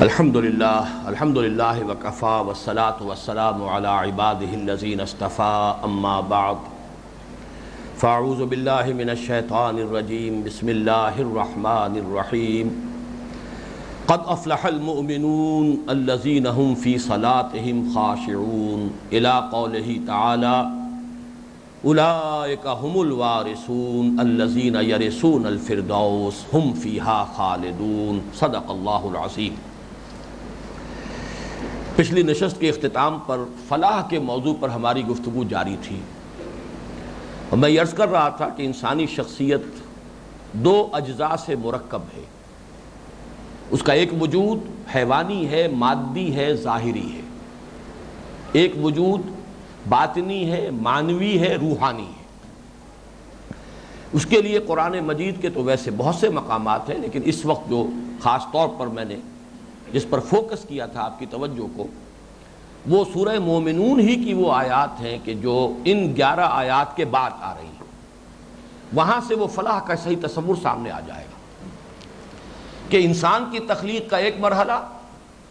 الحمدللہ وکفا والصلاة والسلام علی عباده الذین اصطفى اما بعد فاعوذ باللہ من الشیطان الرجیم بسم اللہ الرحمن الرحیم قد افلح المؤمنون الذین هم فی صلاتهم خاشعون الی قولہ تعالی اولئک هم الوارثون الذین یرثون الفردوس هم فیہا خالدون صدق اللہ العظیم۔ پچھلی نشست کے اختتام پر فلاح کے موضوع پر ہماری گفتگو جاری تھی اور میں یہ عرض کر رہا تھا کہ انسانی شخصیت دو اجزاء سے مرکب ہے۔ اس کا ایک وجود حیوانی ہے، مادی ہے، ظاہری ہے۔ ایک وجود باطنی ہے، معنوی ہے، روحانی ہے۔ اس کے لیے قرآن مجید کے تو ویسے بہت سے مقامات ہیں، لیکن اس وقت جو خاص طور پر میں نے جس پر فوکس کیا تھا آپ کی توجہ کو، وہ سورہ مومنون ہی کی وہ آیات ہیں کہ جو ان 11 آیات کے بعد آ رہی ہیں۔ وہاں سے وہ فلاح کا صحیح تصور سامنے آ جائے گا کہ انسان کی تخلیق کا ایک مرحلہ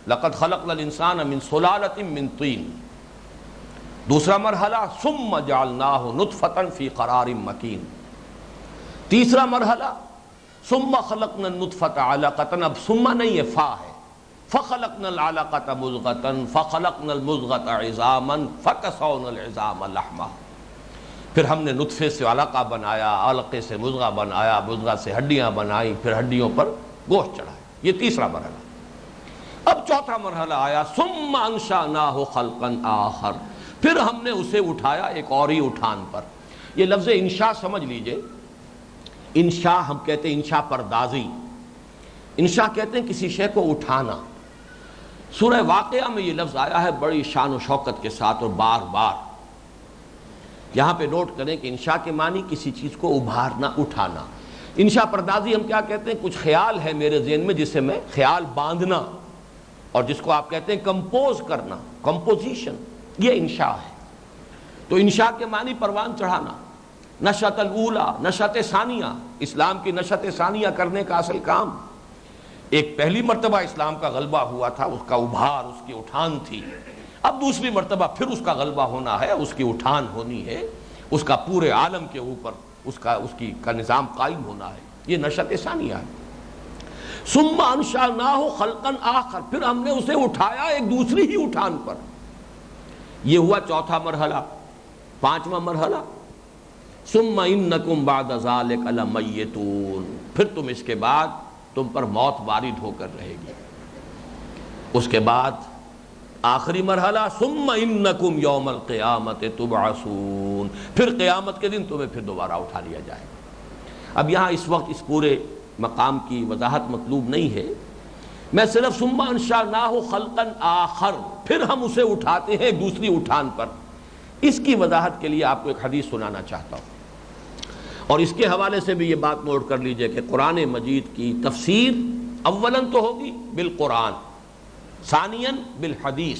لقد خلقنا الانسان من سلالۃ من طین، دوسرا مرحلہ ثم جعلناہ نطفۃ فی قرار مکین، تیسرا مرحلہ ثم خلقنا النطفۃ علقۃ، اب ثم نہیں ہے، فا ہے، فخلقنا العلقۃ مضغۃ فخلقنا المضغۃ عظاما فکسونا العظام لحما، پھر ہم نے نطفے سے علقہ بنایا، علقے سے مضغہ بنایا، مضغہ سے ہڈیاں بنائیں، پھر ہڈیوں پر گوشت چڑھایا۔ یہ تیسرا مرحلہ۔ اب چوتھا مرحلہ آیا ثم انشأناہ خلقا آخر، پھر ہم نے اسے اٹھایا ایک اور ہی اٹھان پر۔ یہ لفظ انشاء سمجھ لیجئے، انشاء ہم کہتے ہیں انشاء پردازی، انشاء کہتے ہیں کسی شے کو اٹھانا۔ سورہ واقعہ میں یہ لفظ آیا ہے بڑی شان و شوکت کے ساتھ اور بار بار۔ یہاں پہ نوٹ کریں کہ انشاء کے معنی کسی چیز کو ابھارنا، اٹھانا۔ انشاء پردازی ہم کیا کہتے ہیں؟ کچھ خیال ہے میرے ذہن میں جسے میں خیال باندھنا، اور جس کو آپ کہتے ہیں کمپوز کرنا، کمپوزیشن، یہ انشاء ہے۔ تو انشاء کے معنی پروان چڑھانا، نشأۃ الاولیٰ، نشأۃ ثانیہ، اسلام کی نشأۃ ثانیہ کرنے کا اصل کام۔ ایک پہلی مرتبہ اسلام کا غلبہ ہوا تھا، اس کا ابھار، اس کی اٹھان تھی۔ اب دوسری مرتبہ پھر اس کا غلبہ ہونا ہے، اس کی اٹھان ہونی ہے، اس کا پورے عالم کے اوپر اس کا نظام قائم ہونا ہے۔ یہ نشأۃ ثانیہ ہے۔ ثم انشأناہ خلقا آخر، پھر ہم نے اسے اٹھایا ایک دوسری ہی اٹھان پر۔ یہ ہوا چوتھا مرحلہ۔ پانچواں مرحلہ ثم انکم بعد ذلک لمیتون، پھر تم اس کے بعد تم پر موت وارد ہو کر رہے گی۔ اس کے بعد آخری مرحلہ ثم انکم یوم القیامت تبعثون، پھر قیامت کے دن تمہیں پھر دوبارہ اٹھا لیا جائے گا۔ اب یہاں اس وقت اس پورے مقام کی وضاحت مطلوب نہیں ہے، میں صرف ثم انشأناہ خلقا آخر، پھر ہم اسے اٹھاتے ہیں ایک دوسری اٹھان پر، اس کی وضاحت کے لیے آپ کو ایک حدیث سنانا چاہتا ہوں، اور اس کے حوالے سے بھی یہ بات نوٹ کر لیجئے کہ قرآن مجید کی تفسیر اولاً تو ہوگی بالقرآن، ثانیاً بالحدیث،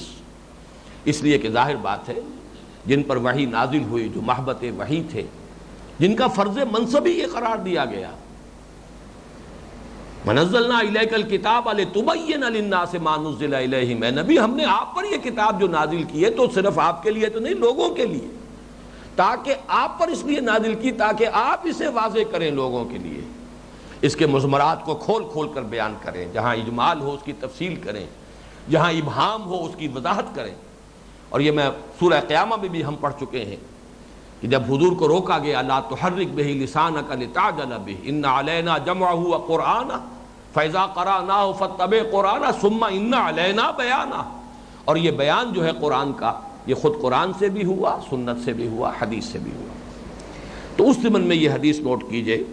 اس لیے کہ ظاہر بات ہے جن پر وحی نازل ہوئی، جو محبت وحی تھے، جن کا فرض منصب ہی یہ قرار دیا گیا، وَنَزَّلْنَا إِلَيْكَ الْكِتَابَ لِتُبَيِّنَ لِلنَّاسِ مَا نُزِّلَ إِلَيْهِمْ، اے نبی ہم نے آپ پر یہ کتاب جو نازل کی ہے تو صرف آپ کے لیے تو نہیں، لوگوں کے لیے، تاکہ آپ پر اس لیے نازل کی تاکہ آپ اسے واضح کریں لوگوں کے لیے، اس کے مضمرات کو کھول کھول کر بیان کریں، جہاں اجمال ہو اس کی تفصیل کریں، جہاں ابہام ہو اس کی وضاحت کریں۔ اور یہ میں سورہ قیامہ میں بھی ہم پڑھ چکے ہیں کہ جب حضور کو روکا گیا لا تحرک بہ لسانک لتعجل بہ ان علینا جمعہ وقرآنہ فاذا قرأناہ فاتبع قرآنہ ثم ان علینا بیانہ، اور یہ بیان جو ہے قرآن کا، یہ خود قرآن سے بھی ہوا، سنت سے بھی ہوا، حدیث سے بھی ہوا۔ تو اس ضمن میں یہ حدیث نوٹ کیجئے،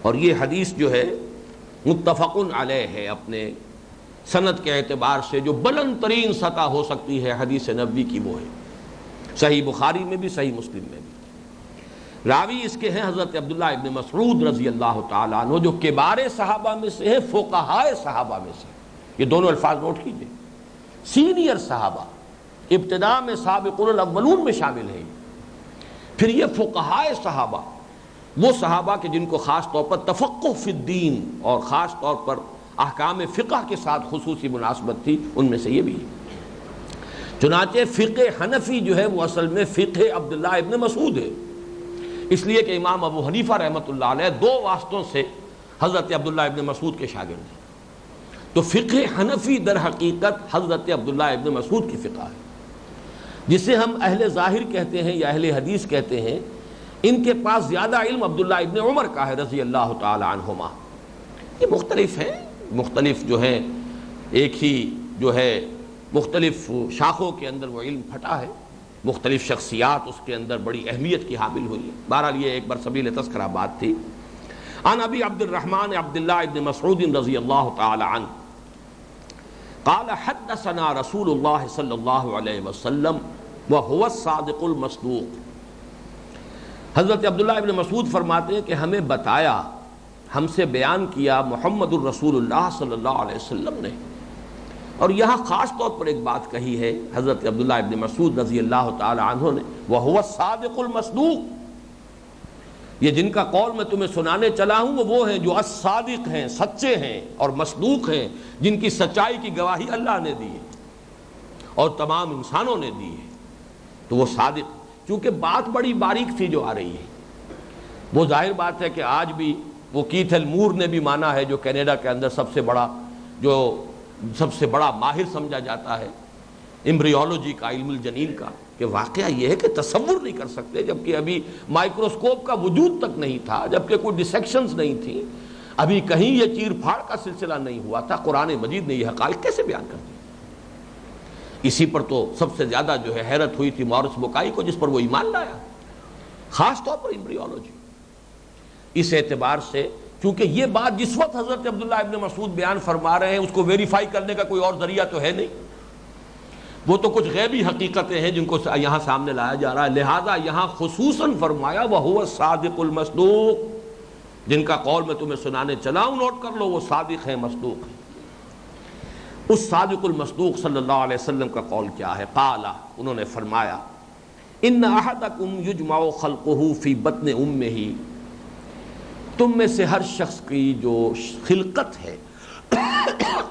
اور یہ حدیث جو ہے متفق علیہ ہے، اپنے سند کے اعتبار سے جو بلند ترین سطح ہو سکتی ہے حدیث نبوی کی وہ ہے، صحیح بخاری میں بھی، صحیح مسلم میں بھی۔ راوی اس کے ہیں حضرت عبداللہ ابن مسعود رضی اللہ تعالیٰ عنہ، جو کبار صحابہ میں سے ہے، فقہائے صحابہ میں سے، یہ دونوں الفاظ نوٹ کیجئے، سینئر صحابہ، ابتداء میں سابقون الاولون میں شامل ہے۔ پھر یہ فقہائے صحابہ، وہ صحابہ کہ جن کو خاص طور پر تفقہ فی الدین اور خاص طور پر احکام فقہ کے ساتھ خصوصی مناسبت تھی، ان میں سے یہ بھی ہے۔ چنانچہ فقہ حنفی جو ہے وہ اصل میں فقہ عبداللہ ابن مسعود ہے، اس لیے کہ امام ابو حنیفہ رحمۃ اللہ علیہ دو واسطوں سے حضرت عبداللہ ابن مسعود کے شاگرد ہیں۔ تو فقہ حنفی در حقیقت حضرت عبداللہ ابن مسعود کی فقہ ہے، جسے ہم اہل ظاہر کہتے ہیں یا اہل حدیث کہتے ہیں۔ ان کے پاس زیادہ علم عبداللہ ابن عمر کا ہے رضی اللہ تعالی عنہما۔ یہ مختلف ہیں، مختلف جو ہیں، ایک ہی جو ہے مختلف شاخوں کے اندر وہ علم پھٹا ہے، مختلف شخصیات اس کے اندر بڑی اہمیت کی حامل ہوئی ہے۔ بہرحال یہ ایک برسبیل تذکرہ بات تھی۔ عن ابی عبد الرحمن عبداللہ ابن مسعود رضی اللہ تعالی عنہ قال حدثنا رسول اللہ صلی اللہ علیہ وسلم وهو الصادق المصدوق۔ حضرت عبداللہ ابن مسعود فرماتے ہیں کہ ہمیں بتایا، ہم سے بیان کیا محمد الرسول اللہ صلی اللہ علیہ وسلم نے۔ اور یہاں خاص طور پر ایک بات کہی ہے حضرت عبداللہ ابن مسعود رضی اللہ تعالی عنہ نے، وَهُوَ الصَّادِقُ الْمَصْدُوقُ، یہ جن کا قول میں تمہیں سنانے چلا ہوں وہ ہیں جو الصادق ہیں، سچے ہیں، اور مصدوق ہیں، جن کی سچائی کی گواہی اللہ نے دی ہے اور تمام انسانوں نے دی ہے۔ تو وہ صادق، چونکہ بات بڑی باریک تھی جو آ رہی ہے، وہ ظاہر بات ہے کہ آج بھی وہ کیتھ ایلمور نے بھی مانا ہے، جو کینیڈا کے اندر سب سے بڑا ماہر سمجھا جاتا ہے ایمبریولوجی کا، علم الجنین کا، کہ واقعہ یہ ہے کہ تصور نہیں کر سکتے، جبکہ ابھی مائکروسکوپ کا وجود تک نہیں تھا، جبکہ کوئی ڈسیکشنز نہیں تھی، ابھی کہیں یہ چیر پھاڑ کا سلسلہ نہیں ہوا تھا، قرآن مجید نے یہ حقائق کیسے بیان کر دی؟ اسی پر تو سب سے زیادہ جو ہے حیرت ہوئی تھی مورس بکائی کو، جس پر وہ ایمان لایا، خاص طور پر ایمبریولوجی۔ اس اعتبار سے کیونکہ یہ بات جس وقت حضرت عبداللہ ابن مسعود بیان فرما رہے ہیں اس کو ویریفائی کرنے کا کوئی اور ذریعہ تو ہے نہیں، وہ تو کچھ غیبی حقیقتیں ہیں جن کو یہاں سامنے لایا جا رہا ہے، لہذا یہاں خصوصاً فرمایا وَهُوَ الصَّادِقُ الْمَصْدُوقُ، جن کا قول میں تمہیں سنانے چلا ہوں نوٹ کر لو، وہ صادق ہیں، مصدوق ہیں۔ اس صادق المصدوق صلی اللہ علیہ وسلم کا قول کیا ہے؟ قال، انہوں نے فرمایا، ان احدکم یجمع خلقہ فی بطن امہ، تم میں سے ہر شخص کی جو خلقت ہے،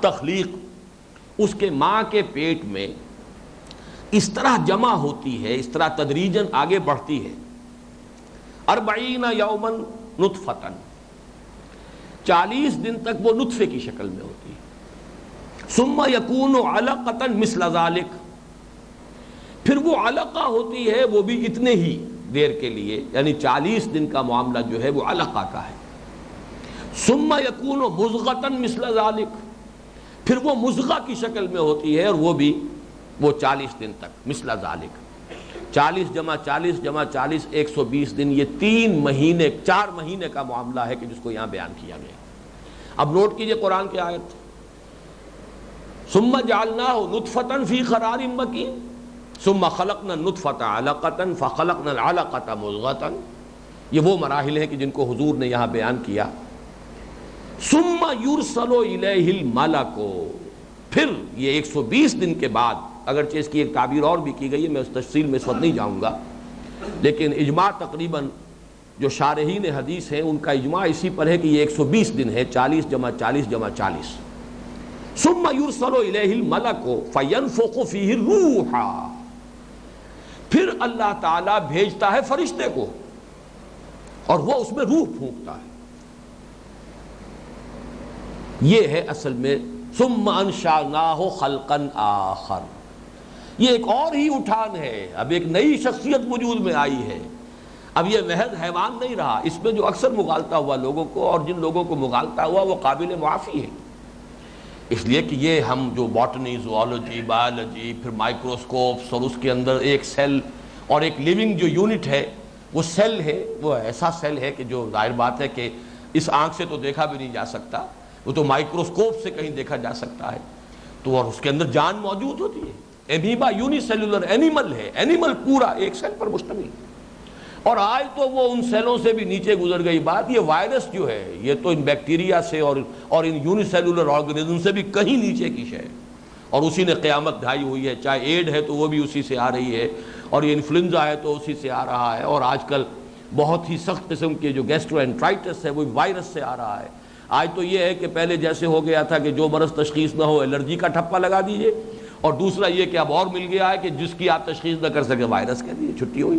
تخلیق، اس کے ماں کے پیٹ میں اس طرح جمع ہوتی ہے، اس طرح تدریجاً آگے بڑھتی ہے، 40 یوما نطفۃ، 40 دن تک وہ نطفے کی شکل میں ہوتی ہے، ثم یکون علقۃ مثل ذلک، پھر وہ علقہ ہوتی ہے، وہ بھی اتنے ہی دیر کے لیے، یعنی 40 دن کا معاملہ جو ہے وہ علقہ کا ہے، ثم یکون مضغۃ مثل ذلک، پھر وہ مضغہ کی شکل میں ہوتی ہے، اور وہ بھی وہ 40 دن تک، مثل ذالک، 40 جمع 40 جمع 40 120 دن، یہ 3 مہینے 4 مہینے کا معاملہ ہے کہ جس کو یہاں بیان کیا گیا۔ اب نوٹ کیجئے قرآن کی آیت، ثم جعلناہ نطفۃ فی قرار مکین ثم خلقنا النطفۃ علقۃ فخلقنا العلقۃ مضغۃ، یہ وہ مراحل ہیں کہ جن کو حضور نے یہاں بیان کیا۔ ثم یرسل الیہ الملک، پھر یہ 120 دن کے بعد، اگرچہ اس کی ایک تعبیر اور بھی کی گئی ہے، میں اس تفصیل میں اس وقت نہیں جاؤں گا، لیکن اجماع تقریباً جو شارحین حدیث ہیں ان کا اجماع اسی پر ہے کہ یہ 120 دن ہے، 40 جمع 40 جمع 40۔ ثم یرسل الیہ الملک فینفخ فیہ الروح، پھر اللہ تعالیٰ بھیجتا ہے فرشتے کو اور وہ اس میں روح پھونکتا ہے۔ یہ ہے اصل میں ثم انشأناہ خلقا آخر، یہ ایک اور ہی اٹھان ہے، اب ایک نئی شخصیت وجود میں آئی ہے، اب یہ محض حیوان نہیں رہا، اس میں جو اکثر مغالطہ ہوا لوگوں کو، اور جن لوگوں کو مغالطہ ہوا وہ قابل معافی ہے، اس لیے کہ یہ ہم جو باٹنی، زوالوجی، بایولوجی، پھر مائکروسکوپس، اور اس کے اندر ایک سیل اور ایک لیونگ جو یونٹ ہے، وہ سیل ہے، وہ ایسا سیل ہے کہ جو ظاہر بات ہے کہ اس آنکھ سے تو دیکھا بھی نہیں جا سکتا، وہ تو مائکروسکوپ سے کہیں دیکھا جا سکتا ہے، تو اور اس کے اندر جان موجود ہوتی ہے۔ امیبا یونی سیلولر اینیمل ہے، اینیمل پورا ایک سیل پر مشتمل، اور آج تو وہ ان سیلوں سے بھی نیچے گزر گئی بات، یہ وائرس جو ہے یہ تو ان بیکٹیریا سے اور ان یونی سیلولر آرگنزم سے بھی کہیں نیچے کی شے ہے، اور اسی نے قیامت ڈھائی ہوئی ہے، چاہے ایڈ ہے تو وہ بھی اسی سے آ رہی ہے، اور یہ انفلوئنزا ہے تو اسی سے آ رہا ہے، اور آج کل بہت ہی سخت قسم کے جو گیسٹرو انٹرائٹس ہے وہ وائرس سے آ رہا ہے۔ آج تو یہ ہے کہ پہلے جیسے ہو گیا تھا کہ جو مرض تشخیص نہ ہو الرجی کا ٹھپا لگا دیجئے، اور دوسرا یہ کہ اب اور مل گیا ہے کہ جس کی آپ تشخیص نہ کر سکے وائرس کہہ دیجئے، چھٹی ہوئی۔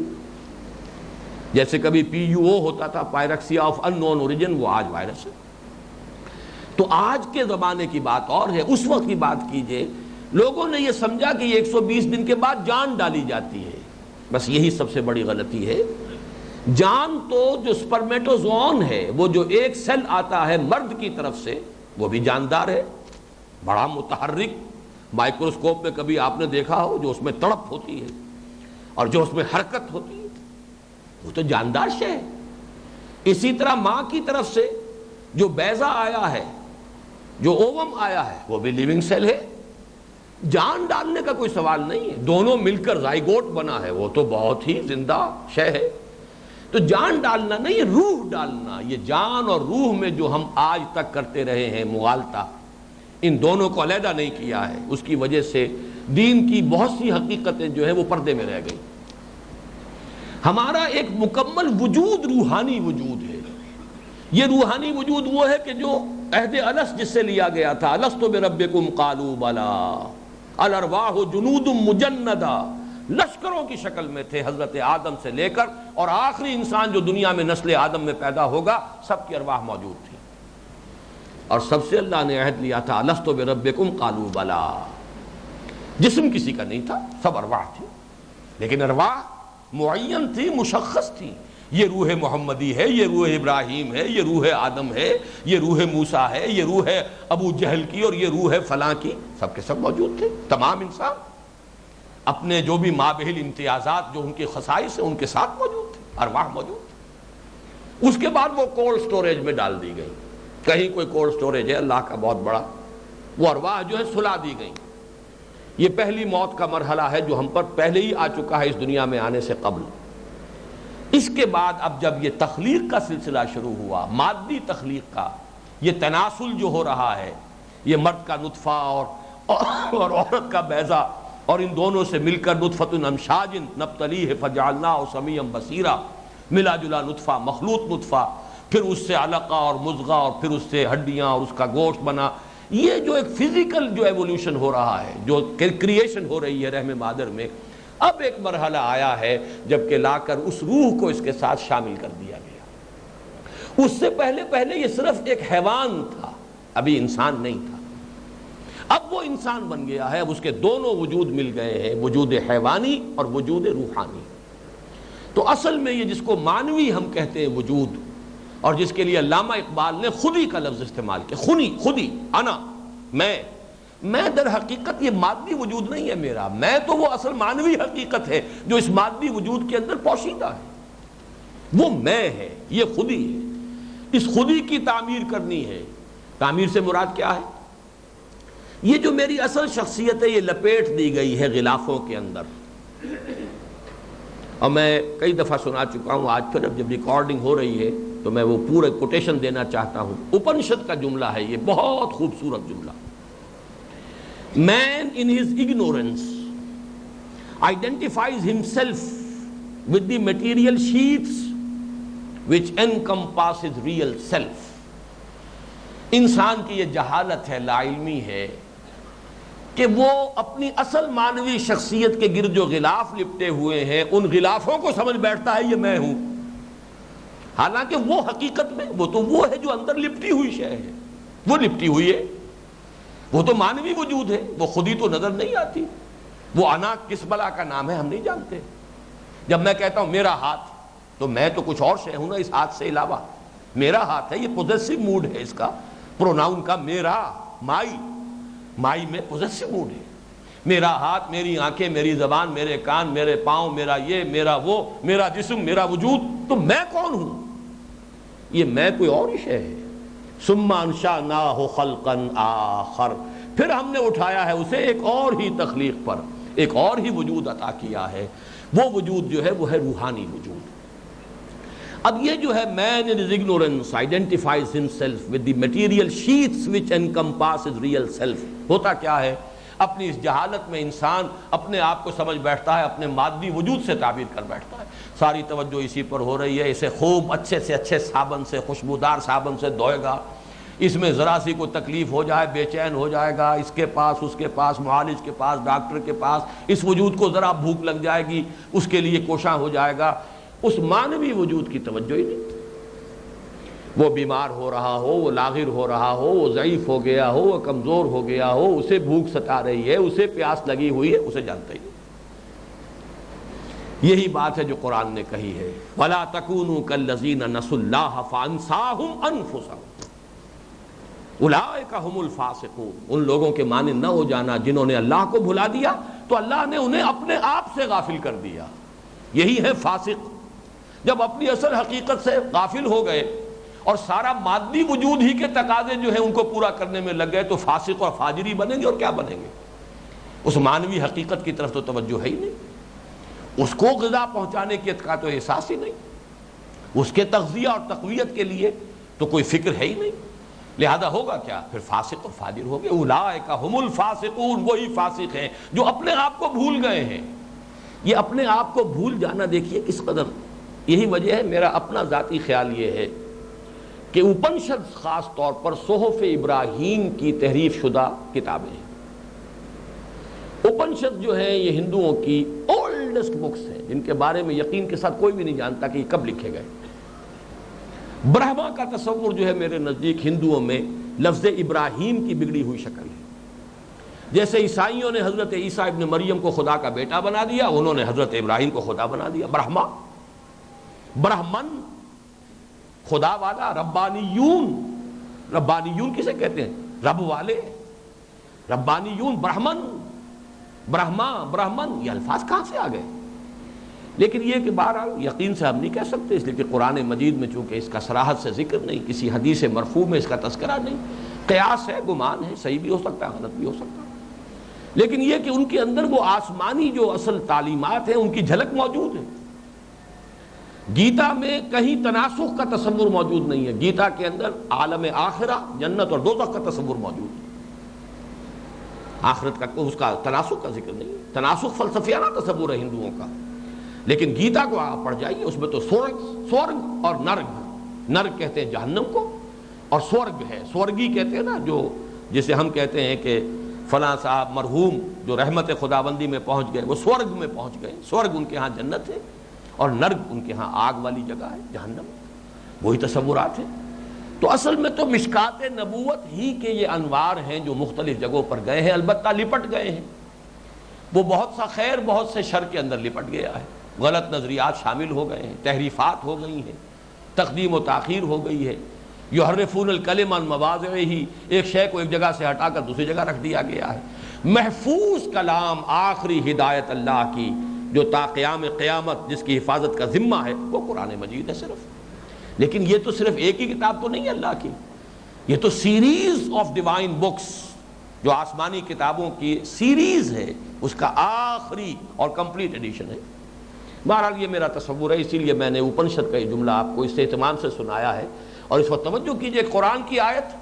جیسے کبھی PUO ہوتا تھا، پائرکسیا آف ان نون اوریجن، وہ آج وائرس ہے۔ تو آج کے زمانے کی بات اور ہے، اس وقت کی بات کیجئے، لوگوں نے یہ سمجھا کہ یہ 120 دن کے بعد جان ڈالی جاتی ہے۔ بس یہی سب سے بڑی غلطی ہے۔ جان تو جو سپرمیٹوزوون ہے، وہ جو ایک سیل آتا ہے مرد کی طرف سے، وہ بھی جاندار ہے، بڑا متحرک، مائکروسکوپ میں کبھی آپ نے دیکھا ہو جو اس میں تڑپ ہوتی ہے اور جو اس میں حرکت ہوتی ہے، وہ تو جاندار شے ہے۔ اسی طرح ماں کی طرف سے جو بیضہ آیا ہے، جو اووم آیا ہے، وہ بھی لیونگ سیل ہے، جان ڈالنے کا کوئی سوال نہیں ہے۔ دونوں مل کر زائگوٹ بنا ہے، وہ تو بہت ہی زندہ شے ہے۔ تو جان ڈالنا نہیں، روح ڈالنا، یہ جان اور روح میں جو ہم آج تک کرتے رہے ہیں مغالطہ، ان دونوں کو علیحدہ نہیں کیا ہے، اس کی وجہ سے دین کی بہت سی حقیقتیں جو ہے وہ پردے میں رہ گئی۔ ہمارا ایک مکمل وجود روحانی وجود ہے۔ یہ روحانی وجود وہ ہے کہ جو عہد الست جس سے لیا گیا تھا، الست بربکم قالوا بلا، الارواح جنود مجندہ، لشکروں کی شکل میں تھے، حضرت آدم سے لے کر اور آخری انسان جو دنیا میں نسل آدم میں پیدا ہوگا، سب کی ارواح موجود تھی۔ اور سب سے اللہ نے عہد لیا تھا، الست بربکم قالوا بلا۔ جسم کسی کا نہیں تھا، سب ارواح تھی، لیکن ارواح معین تھی، مشخص تھی۔ یہ روح محمدی ہے، یہ روح ابراہیم ہے، یہ روح آدم ہے، یہ روح موسیٰ ہے، یہ روح ابو جہل کی، اور یہ روح فلاں کی، سب کے سب موجود تھے۔ تمام انسان اپنے جو بھی مابہل امتیازات، جو ان کے خصائص ہیں، ان کے ساتھ موجود تھے، ارواح موجود تھے۔ اس کے بعد وہ کولڈ سٹوریج میں ڈال دی گئی۔ کہیں کوئی کولڈ سٹوریج ہے اللہ کا بہت بڑا، وہ ارواح جو ہے سلا دی گئی۔ یہ پہلی موت کا مرحلہ ہے جو ہم پر پہلے ہی آ چکا ہے اس دنیا میں آنے سے قبل۔ اس کے بعد اب جب یہ تخلیق کا سلسلہ شروع ہوا، مادی تخلیق کا، یہ تناسل جو ہو رہا ہے، یہ مرد کا نطفہ اور عورت کا بیضہ، اور ان دونوں سے مل کر نطفۃ امشاج نبتلیہ فجعلناہ سمیعا بصیرا، ملا جلا نطفہ، مخلوط نطفہ، پھر اس سے علقہ اور مضغہ، اور پھر اس سے ہڈیاں اور اس کا گوشت بنا۔ یہ جو ایک فزیکل جو ایولیوشن ہو رہا ہے، جو کریشن ہو رہی ہے رحم مادر میں، اب ایک مرحلہ آیا ہے جب کہ لا کر اس روح کو اس کے ساتھ شامل کر دیا گیا۔ اس سے پہلے یہ صرف ایک حیوان تھا، ابھی انسان نہیں تھا۔ اب وہ انسان بن گیا ہے، اب اس کے دونوں وجود مل گئے ہیں، وجود حیوانی اور وجود روحانی۔ تو اصل میں یہ جس کو مانوی ہم کہتے ہیں وجود، اور جس کے لیے علامہ اقبال نے خودی کا لفظ استعمال کیا، خودی، انا، میں در حقیقت یہ مادی وجود نہیں ہے میرا، میں تو وہ اصل مانوی حقیقت ہے جو اس مادی وجود کے اندر پوشیدہ ہے، وہ میں ہے، یہ خودی ہے۔ اس خودی کی تعمیر کرنی ہے۔ تعمیر سے مراد کیا ہے؟ یہ جو میری اصل شخصیت ہے، یہ لپیٹ دی گئی ہے غلافوں کے اندر۔ اور میں کئی دفعہ سنا چکا ہوں، آج پھر اب جب ریکارڈنگ ہو رہی ہے تو میں وہ پورے کوٹیشن دینا چاہتا ہوں۔ اپنشد کا جملہ ہے یہ، بہت خوبصورت جملہ۔ Man in his ignorance identifies himself with the material sheaths which encompass his real self۔ انسان کی یہ جہالت ہے، لا علمی ہے کہ وہ اپنی اصل مانوی شخصیت کے گرد جو غلاف لپٹے ہوئے ہیں، ان غلافوں کو سمجھ بیٹھتا ہے یہ میں ہوں، حالانکہ وہ حقیقت میں وہ ہے جو اندر لپٹی ہوئی شے ہے، وہ لپٹی ہوئی ہے، وہ تو مانوی وجود ہے، وہ خودی تو نظر نہیں آتی۔ وہ انا کس بلا کا نام ہے ہم نہیں جانتے۔ جب میں کہتا ہوں میرا ہاتھ، تو میں تو کچھ اور شے ہوں نا اس ہاتھ سے علاوہ۔ میرا ہاتھ ہے، یہ پوزیسو موڈ ہے اس کا، پروناؤن کا میرا، مائی میں پوزیسو موڈ ہے۔ میرا ہاتھ، میری آنکھیں، میری زبان، میرے کان، میرے پاؤں، میرا یہ، میرا وہ، میرا جسم، میرا وجود، تو میں کون ہوں؟ یہ میں کوئی اور ہی شے ہے۔ ثم انشأناہ خلقا آخر، پھر ہم نے اٹھایا ہے اسے ایک اور ہی تخلیق پر، ایک اور ہی وجود عطا کیا ہے۔ وہ وجود جو ہے وہ ہے روحانی وجود۔ اب یہ جو ہے man in his ignorance identifies himself with the material sheaths which encompass his real self، ہوتا کیا ہے؟ اپنی اس جہالت میں انسان اپنے آپ کو سمجھ بیٹھتا ہے، اپنے مادی وجود سے تعبیر کر بیٹھتا ہے۔ ساری توجہ اسی پر ہو رہی ہے، اسے خوب اچھے سے اچھے صابن سے، خوشبودار صابن سے دھوئے گا، اس میں ذرا سی کوئی تکلیف ہو جائے بے چین ہو جائے گا، اس کے پاس اس کے پاس معالج کے پاس ڈاکٹر کے پاس، اس وجود کو ذرا بھوک لگ جائے گی اس کے لیے کوشاں ہو جائے گا، اس معنوی وجود کی توجہ ہی نہیں۔ وہ بیمار ہو رہا ہو، وہ لاغر ہو رہا ہو، وہ ضعیف ہو گیا ہو، وہ کمزور ہو گیا ہو، اسے بھوک ستا رہی ہے، اسے پیاس لگی ہوئی ہے، اسے جانتا ہی نہیں۔ یہی بات ہے جو قرآن نے کہی ہے، وَلَا تَكُونُوا كَالَّذِينَ نَسُوا اللَّهَ فَأَنسَاهُمْ أَنفُسَهُمْ أُولَٰئِكَ هُمُ الْفَاسِقُونَ۔ ان لوگوں کے مانند نہ ہو جانا جنہوں نے اللہ کو بھلا دیا تو اللہ نے انہیں اپنے آپ سے غافل کر دیا، یہی ہے فاسق۔ جب اپنی اصل حقیقت سے غافل ہو گئے اور سارا مادی وجود ہی کے تقاضے جو ہیں ان کو پورا کرنے میں لگ گئے تو فاسق اور فاجری بنیں گے، اور کیا بنیں گے؟ اس مانوی حقیقت کی طرف تو توجہ ہے ہی نہیں، اس کو غذا پہنچانے کی کا تو احساس ہی نہیں، اس کے تغذیہ اور تقویت کے لیے تو کوئی فکر ہے ہی نہیں، لہذا ہوگا کیا؟ پھر فاسق اور فاجر ہو گئے۔ اولئک هم الفاسقون، وہی فاسق ہیں جو اپنے آپ کو بھول گئے ہیں۔ یہ اپنے آپ کو بھول جانا دیکھیے کس قدر، یہی وجہ ہے، میرا اپنا ذاتی خیال یہ ہے کہ اپنشد خاص طور پر صحف ابراہیم کی تحریف شدہ کتابیں ہیں۔ اپنشد جو ہیں یہ ہندوؤں کی اولڈسٹ بکس ہیں جن کے بارے میں یقین کے ساتھ کوئی بھی نہیں جانتا کہ یہ کب لکھے گئے۔ برہما کا تصور جو ہے میرے نزدیک ہندوؤں میں لفظ ابراہیم کی بگڑی ہوئی شکل ہے۔ جیسے عیسائیوں نے حضرت عیسیٰ ابن مریم کو خدا کا بیٹا بنا دیا، انہوں نے حضرت ابراہیم کو خدا بنا دیا۔ برہما، برہمن خدا والا، ربانیون، ربانیون کسے کہتے ہیں؟ رب والے، ربانیون، برہمن، برہما، برہمن، یہ الفاظ کہاں سے آ گئے؟ لیکن یہ کہ بہرحال یقین سے ہم نہیں کہہ سکتے، اس لیے کہ قرآن مجید میں چونکہ اس کا صراحت سے ذکر نہیں، کسی حدیث مرفوع میں اس کا تذکرہ نہیں، قیاس ہے، گمان ہے، صحیح بھی ہو سکتا ہے، غلط بھی ہو سکتا ہے، لیکن یہ کہ ان کے اندر وہ آسمانی جو اصل تعلیمات ہیں ان کی جھلک موجود ہے۔ گیتا میں کہیں تناسخ کا تصور موجود نہیں ہے، گیتا کے اندر عالم آخرہ، جنت اور دوزخ کا تصور موجود ہے، آخرت کا اس کا تناسخ کا ذکر نہیں ہے۔ تناسخ فلسفیانہ تصور ہے ہندوؤں کا، لیکن گیتا کو آپ پڑھ جائیے، اس میں تو سورگ اور نرگ، نرگ کہتے ہیں جہنم کو، اور سورگ ہے، سورگی کہتے ہیں نا، جو جسے ہم کہتے ہیں کہ فلاں صاحب مرحوم جو رحمت خداوندی میں پہنچ گئے وہ سورگ میں پہنچ گئے، سورگ ان کے ہاں جنت ہے اور نرگ ان کے ہاں آگ والی جگہ ہے، جہنم، وہی تصورات ہیں۔ تو اصل میں تو مشکات نبوت ہی کے یہ انوار ہیں جو مختلف جگہوں پر گئے ہیں، البتہ لپٹ گئے ہیں، وہ بہت سا خیر بہت سے شر کے اندر لپٹ گیا ہے، غلط نظریات شامل ہو گئے ہیں، تحریفات ہو گئی ہیں، تقدیم و تاخیر ہو گئی ہے، یحرفون الکلم عن مواضعہ، ایک شے کو ایک جگہ سے ہٹا کر دوسری جگہ رکھ دیا گیا ہے۔ محفوظ کلام، آخری ہدایت اللہ کی جو تا قیام قیامت جس کی حفاظت کا ذمہ ہے وہ قرآن مجید ہے صرف۔ لیکن یہ تو صرف ایک ہی کتاب تو نہیں ہے اللہ کی، یہ تو سیریز آف ڈیوائن بکس، جو آسمانی کتابوں کی سیریز ہے، اس کا آخری اور کمپلیٹ ایڈیشن ہے۔ بہرحال یہ میرا تصور ہے، اسی لیے میں نے اپنشد کا یہ جملہ آپ کو اس اہتمام سے سنایا ہے، اور اس وقت توجہ کیجئے قرآن کی آیت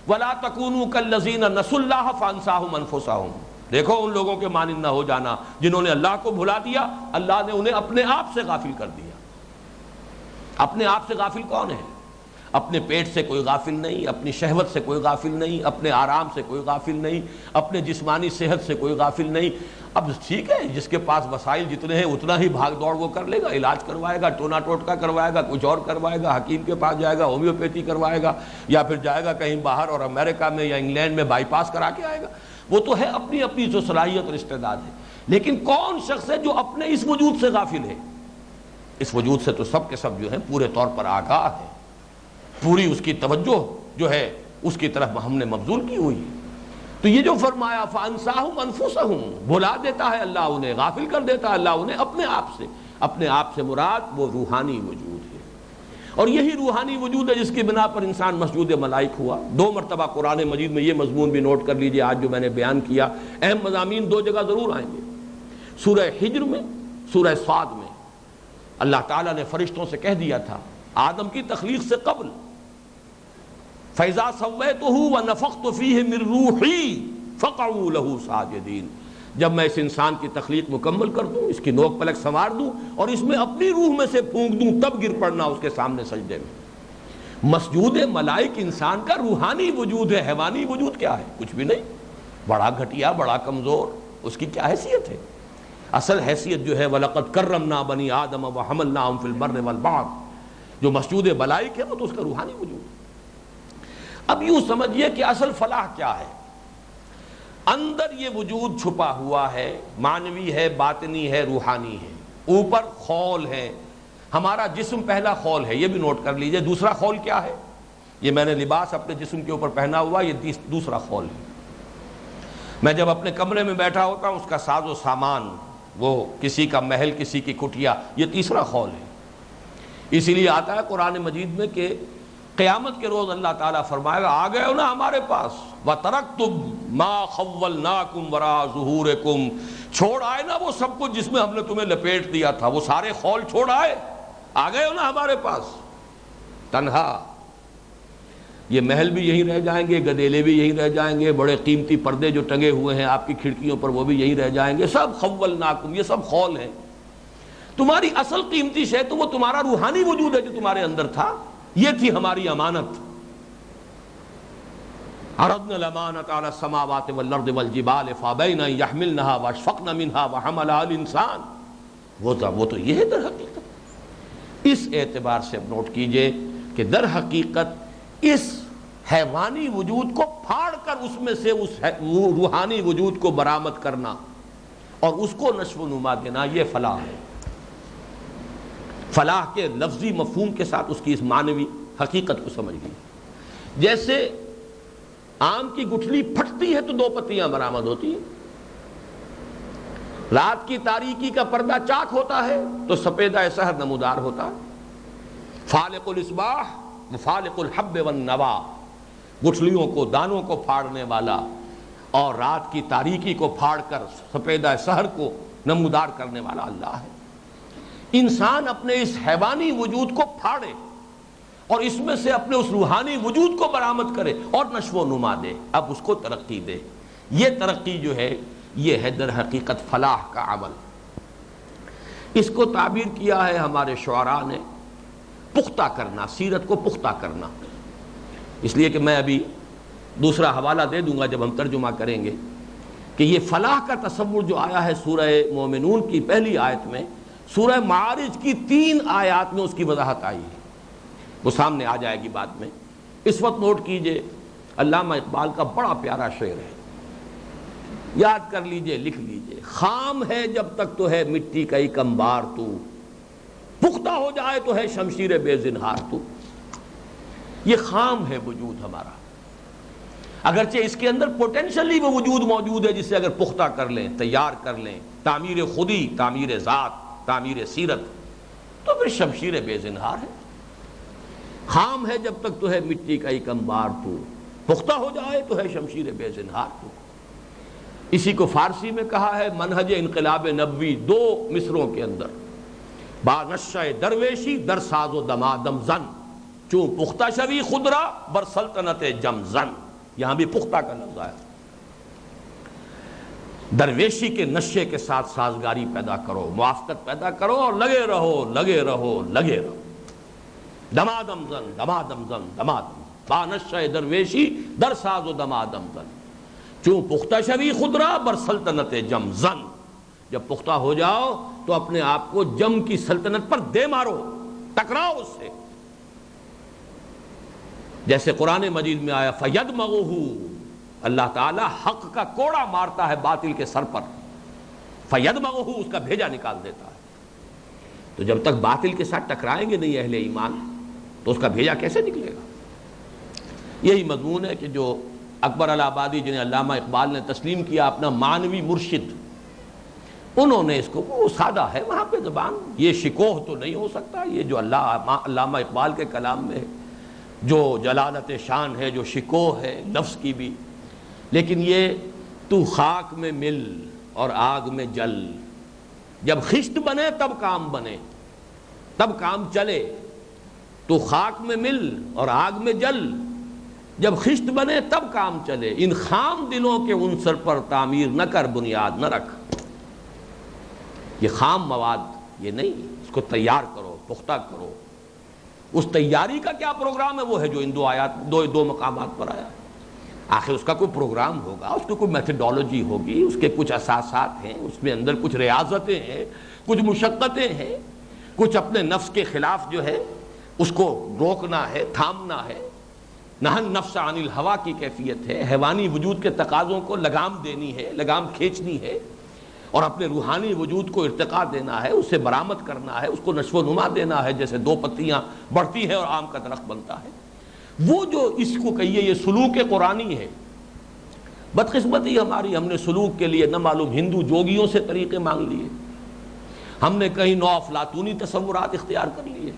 وَلَا تَكُونُوا كَالَّذِينَ نَسُوا اللَّهَ فَأَنسَاهُمْ أَنفُسَهُمْ، دیکھو ان لوگوں کے مانند نہ ہو جانا جنہوں نے اللہ کو بھلا دیا، اللہ نے انہیں اپنے آپ سے غافل کر دیا۔ اپنے آپ سے غافل کون ہے؟ اپنے پیٹ سے کوئی غافل نہیں، اپنی شہوت سے کوئی غافل نہیں، اپنے آرام سے کوئی غافل نہیں، اپنے جسمانی صحت سے کوئی غافل نہیں۔ اب ٹھیک ہے، جس کے پاس وسائل جتنے ہیں اتنا ہی بھاگ دوڑ وہ کر لے گا، علاج کروائے گا، ٹونا ٹوٹکا کروائے گا، کچھ اور کروائے گا، حکیم کے پاس جائے گا، ہومیوپیتھی کروائے گا، یا پھر جائے گا کہیں باہر اور امریکہ میں یا انگلینڈ میں بائی پاس کرا کے آئے گا۔ وہ تو ہے اپنی اپنی جو صلاحیت اور استعداد ہے، لیکن کون شخص ہے جو اپنے اس وجود سے غافل ہے؟ اس وجود سے تو سب کے سب جو ہیں پورے طور پر آگاہ ہے، پوری اس کی توجہ جو ہے اس کی طرف ہم نے مبذول کی ہوئی ہے۔ تو یہ جو فرمایا فَأَنسَاهُمْ أَنفُسَهُمْ، بھلا دیتا ہے اللہ انہیں، غافل کر دیتا ہے اللہ انہیں اپنے آپ سے۔ اپنے آپ سے مراد وہ روحانی وجود ہے، اور یہی روحانی وجود ہے جس کی بنا پر انسان مسجود ملائک ہوا۔ 2 مرتبہ قرآن مجید میں یہ مضمون بھی نوٹ کر لیجئے، آج جو میں نے بیان کیا، اہم مضامین 2 جگہ ضرور آئیں گے، سورہ حجر میں، سورہ صاد میں۔ اللہ تعالیٰ نے فرشتوں سے کہہ دیا تھا آدم کی تخلیق سے قبل، فَإِذَا سَوَّيْتُهُ وَنَفَخْتُ فِيهِ مِن رُوحِي فَقَعُوا لَهُ سَاجِدِينَ، جب میں اس انسان کی تخلیق مکمل کر دوں، اس کی نوک پلک سنوار دوں اور اس میں اپنی روح میں سے پھونک دوں، تب گر پڑنا اس کے سامنے سجدے میں۔ مسجود ملائک انسان کا روحانی وجود ہے، حیوانی وجود کیا ہے؟ کچھ بھی نہیں، بڑا گھٹیا، بڑا کمزور، اس کی کیا حیثیت ہے؟ اصل حیثیت جو ہے وَلَقَدْ كَرَّمْنَا بَنِي آدَمَ وَحَمَلْنَاهُمْ فِي الْبَرِّ وَالْبَحْرِ، جو مسجود ملائک ہے وہ تو اس کا روحانی وجود ہے۔ اب یوں سمجھیے کہ اصل فلاح کیا ہے؟ اندر یہ وجود چھپا ہوا ہے، معنوی ہے، باطنی ہے، روحانی ہے، اوپر خول ہے، ہمارا جسم پہلا خول ہے، یہ بھی نوٹ کر لیجئے۔ دوسرا خول کیا ہے؟ یہ میں نے لباس اپنے جسم کے اوپر پہنا ہوا، یہ دوسرا خول ہے۔ میں جب اپنے کمرے میں بیٹھا ہوتا ہوں، اس کا ساز و سامان، وہ کسی کا محل، کسی کی کٹھیا، یہ تیسرا خول ہے۔ اسی لیے آتا ہے قرآن مجید میں کہ قیامت کے روز اللہ تعالیٰ فرمائے گا آ گئے ہو نا ہمارے پاس، وَتَرَكْتُمْ مَا خَوَّلْنَاكُمْ وَرَاءَ ظُهُورِكُمْ، چھوڑ آئے نا وہ سب کچھ جس میں ہم نے تمہیں لپیٹ دیا تھا، وہ سارے خول چھوڑ آئے، آ گئے ہو نا ہمارے پاس تنہا۔ یہ محل بھی یہیں رہ جائیں گے، گدیلے بھی یہیں رہ جائیں گے، بڑے قیمتی پردے جو ٹنگے ہوئے ہیں آپ کی کھڑکیوں پر وہ بھی یہیں رہ جائیں گے، سب خولناکم، یہ سب خول ہیں۔ تمہاری اصل قیمتی شے تو وہ تمہارا روحانی وجود ہے جو تمہارے اندر تھا، یہ تھی ہماری امانت۔ عرضنا الامانۃ علی السماوات والارض والجبال فابین ان یحملنها واشفقن منها وحملها الانسان، وہ تو یہ ہے در حقیقت۔ اس اعتبار سے نوٹ کیجئے کہ در حقیقت اس حیوانی وجود کو پھاڑ کر اس میں سے اس روحانی وجود کو برآمد کرنا اور اس کو نشو و نما دینا، یہ فلاح ہے۔ فلاح کے لفظی مفہوم کے ساتھ اس کی اس معنوی حقیقت کو سمجھ گئی۔ جیسے آم کی گٹھلی پھٹتی ہے تو دو پتیاں برآمد ہوتی ہیں، رات کی تاریکی کا پردہ چاک ہوتا ہے تو سپیدہ سحر نمودار ہوتا ہے۔ فالق الاصباح فالق الحب والنوا، گٹھلیوں کو، دانوں کو پھاڑنے والا اور رات کی تاریکی کو پھاڑ کر سپیدہ سحر کو نمودار کرنے والا اللہ ہے۔ انسان اپنے اس حیوانی وجود کو پھاڑے اور اس میں سے اپنے اس روحانی وجود کو برآمد کرے اور نشو و نما دے، اب اس کو ترقی دے۔ یہ ترقی جو ہے یہ ہے در حقیقت فلاح کا عمل۔ اس کو تعبیر کیا ہے ہمارے شعراء نے پختہ کرنا، سیرت کو پختہ کرنا۔ اس لیے کہ میں ابھی دوسرا حوالہ دے دوں گا جب ہم ترجمہ کریں گے کہ یہ فلاح کا تصور جو آیا ہے سورہ مومنون کی پہلی آیت میں، سورہ معارج کی 3 آیات میں اس کی وضاحت آئی ہے، وہ سامنے آ جائے گی بعد میں۔ اس وقت نوٹ کیجئے علامہ اقبال کا بڑا پیارا شعر ہے، یاد کر لیجئے، لکھ لیجئے۔ خام ہے جب تک تو ہے مٹی کا ایک انبار تو، پختہ ہو جائے تو ہے شمشیر بے زنہار تو۔ یہ خام ہے وجود ہمارا، اگرچہ اس کے اندر پوٹینشلی وہ وجود موجود ہے جسے اگر پختہ کر لیں، تیار کر لیں، تعمیر خودی، تعمیر ذات، تعمیر سیرت، تو پھر شمشیر بے زنہار ہے۔ خام ہے جب تک تو ہے مٹی کا ایک انبار تو، پختہ ہو جائے تو ہے شمشیر بے زنہار تو۔ اسی کو فارسی میں کہا ہے منہج انقلاب نبوی 2 مصروں کے اندر، با نشہ درویشی در ساز و دمادم زن، چون پختہ شوی خودرا بر سلطنت جم زن۔ یہاں بھی پختہ کا لفظ آیا۔ درویشی کے نشے کے ساتھ سازگاری پیدا کرو، موافقت پیدا کرو اور لگے رہو لگے رہو لگے رہو۔ دمادم زن دمادم زن دمادم، با نشہ درویشی در ساز و دمادم زن، چون پختہ شوی خودرا بر سلطنت جم زن۔ جب پختہ ہو جاؤ تو اپنے آپ کو جم کی سلطنت پر دے مارو، ٹکراؤ اس سے۔ جیسے قرآن مجید میں آیا فَيَدْمَغُهُ، اللہ تعالیٰ حق کا کوڑا مارتا ہے باطل کے سر پر، فَيَدْمَغُهُ، اس کا بھیجا نکال دیتا ہے۔ تو جب تک باطل کے ساتھ ٹکرائیں گے نہیں اہل ایمان تو اس کا بھیجا کیسے نکلے گا؟ یہی مضمون ہے کہ جو اکبر الہ آبادی جنہیں علامہ اقبال نے تسلیم کیا اپنا معنوی مرشد، انہوں نے اس کو، وہ سادہ ہے وہاں پہ زبان، یہ شکوہ تو نہیں ہو سکتا، یہ جو علامہ اقبال کے کلام میں ہے جو جلالت شان ہے، جو شکوہ ہے لفظ کی بھی، لیکن یہ تو خاک میں مل اور آگ میں جل، جب خشت بنے تب کام بنے، تب کام چلے، تو خاک میں مل اور آگ میں جل، جب خشت بنے تب کام چلے، ان خام دلوں کے عنصر پر تعمیر نہ کر بنیاد نہ رکھ۔ یہ خام مواد یہ نہیں، اس کو تیار کرو، پختہ کرو، اس تیاری کا کیا پروگرام ہے؟ وہ ہے جو ان دو مقامات پر آیا. آخر اس کا کوئی پروگرام ہوگا، اس کی کوئی میتھڈالوجی ہوگی، اس کے کچھ اساسات ہیں، اس میں اندر کچھ ریاضتیں ہیں، کچھ مشقتیں ہیں، کچھ اپنے نفس کے خلاف جو ہے اس کو روکنا ہے، تھامنا ہے. نہن نفس عن الہوا کی کیفیت ہے، حیوانی وجود کے تقاضوں کو لگام دینی ہے، لگام کھینچنی ہے، اور اپنے روحانی وجود کو ارتقاء دینا ہے، اسے برآمد کرنا ہے، اس کو نشو و نما دینا ہے، جیسے دو پتیاں بڑھتی ہیں اور آم کا درخت بنتا ہے. وہ جو اس کو کہیے یہ سلوک قرآنی ہے. بدقسمتی ہماری، ہم نے سلوک کے لیے نہ معلوم ہندو جوگیوں سے طریقے مانگ لیے، ہم نے کہیں نو افلاطونی تصورات اختیار کر لیے،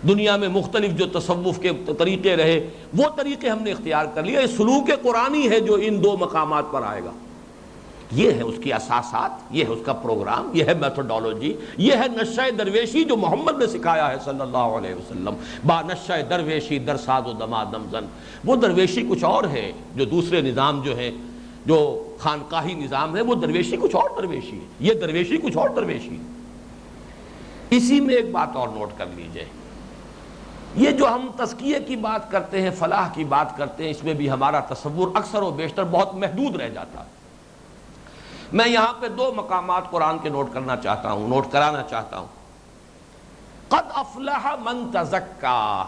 دنیا میں مختلف جو تصوف کے طریقے رہے وہ طریقے ہم نے اختیار کر لیے. یہ سلوک قرآنی ہے جو ان دو مقامات پر آئے گا. یہ ہے اس کی اساسات، یہ ہے اس کا پروگرام، یہ ہے میتھڈالوجی، یہ ہے نشہ درویشی جو محمد نے سکھایا ہے صلی اللہ علیہ وسلم. با نشہ درویشی در ساز و دما دمزن. وہ درویشی کچھ اور ہے، جو دوسرے نظام جو ہے، جو خانقاہی نظام ہے، وہ درویشی کچھ اور درویشی ہے، یہ درویشی کچھ اور درویشی. اسی میں ایک بات اور نوٹ کر لیجئے، یہ جو ہم تزکیے کی بات کرتے ہیں، فلاح کی بات کرتے ہیں، اس میں بھی ہمارا تصور اکثر و بیشتر بہت محدود رہ جاتا ہے. میں یہاں پہ دو مقامات قرآن کے نوٹ کرانا چاہتا ہوں. قد افلح من تزکا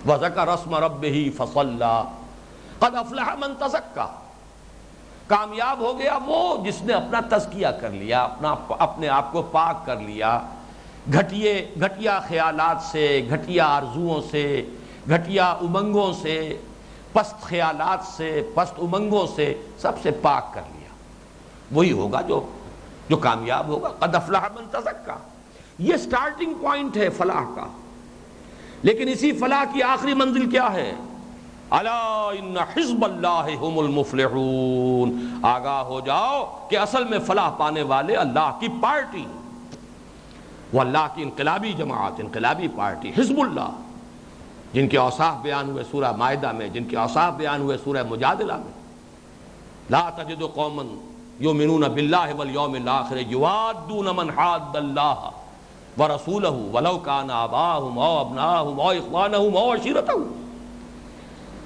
وذکر اسم ربہ فصلی. قد افلح من تزکا، کامیاب ہو گیا وہ جس نے اپنا تزکیہ کر لیا، اپنے آپ کو پاک کر لیا گھٹیا خیالات سے، گھٹیا آرزوؤں سے، گھٹیا امنگوں سے، پست خیالات سے، پست امنگوں سے، سب سے پاک کر لیا. وہی ہوگا جو کامیاب ہوگا. قد افلح من تزکا، یہ سٹارٹنگ پوائنٹ ہے فلاح کا. لیکن اسی فلاح کی آخری منزل کیا ہے؟ الا ان حزب اللہ هم المفلحون. آگاہ ہو جاؤ کہ اصل میں فلاح پانے والے اللہ کی پارٹی، وہ اللہ کی انقلابی جماعت، انقلابی پارٹی حزب اللہ، جن کے اوصاف بیان ہوئے سورہ مائدہ میں، جن کے اوصاف بیان ہوئے سورہ مجادلہ میں. لا تجد قوما یؤمنون باللہ والیوم الآخر یوادون من حاد اللہ ورسولہ ولو کان آباءہم او ابناءہم او اخوانہم او عشیرتہم.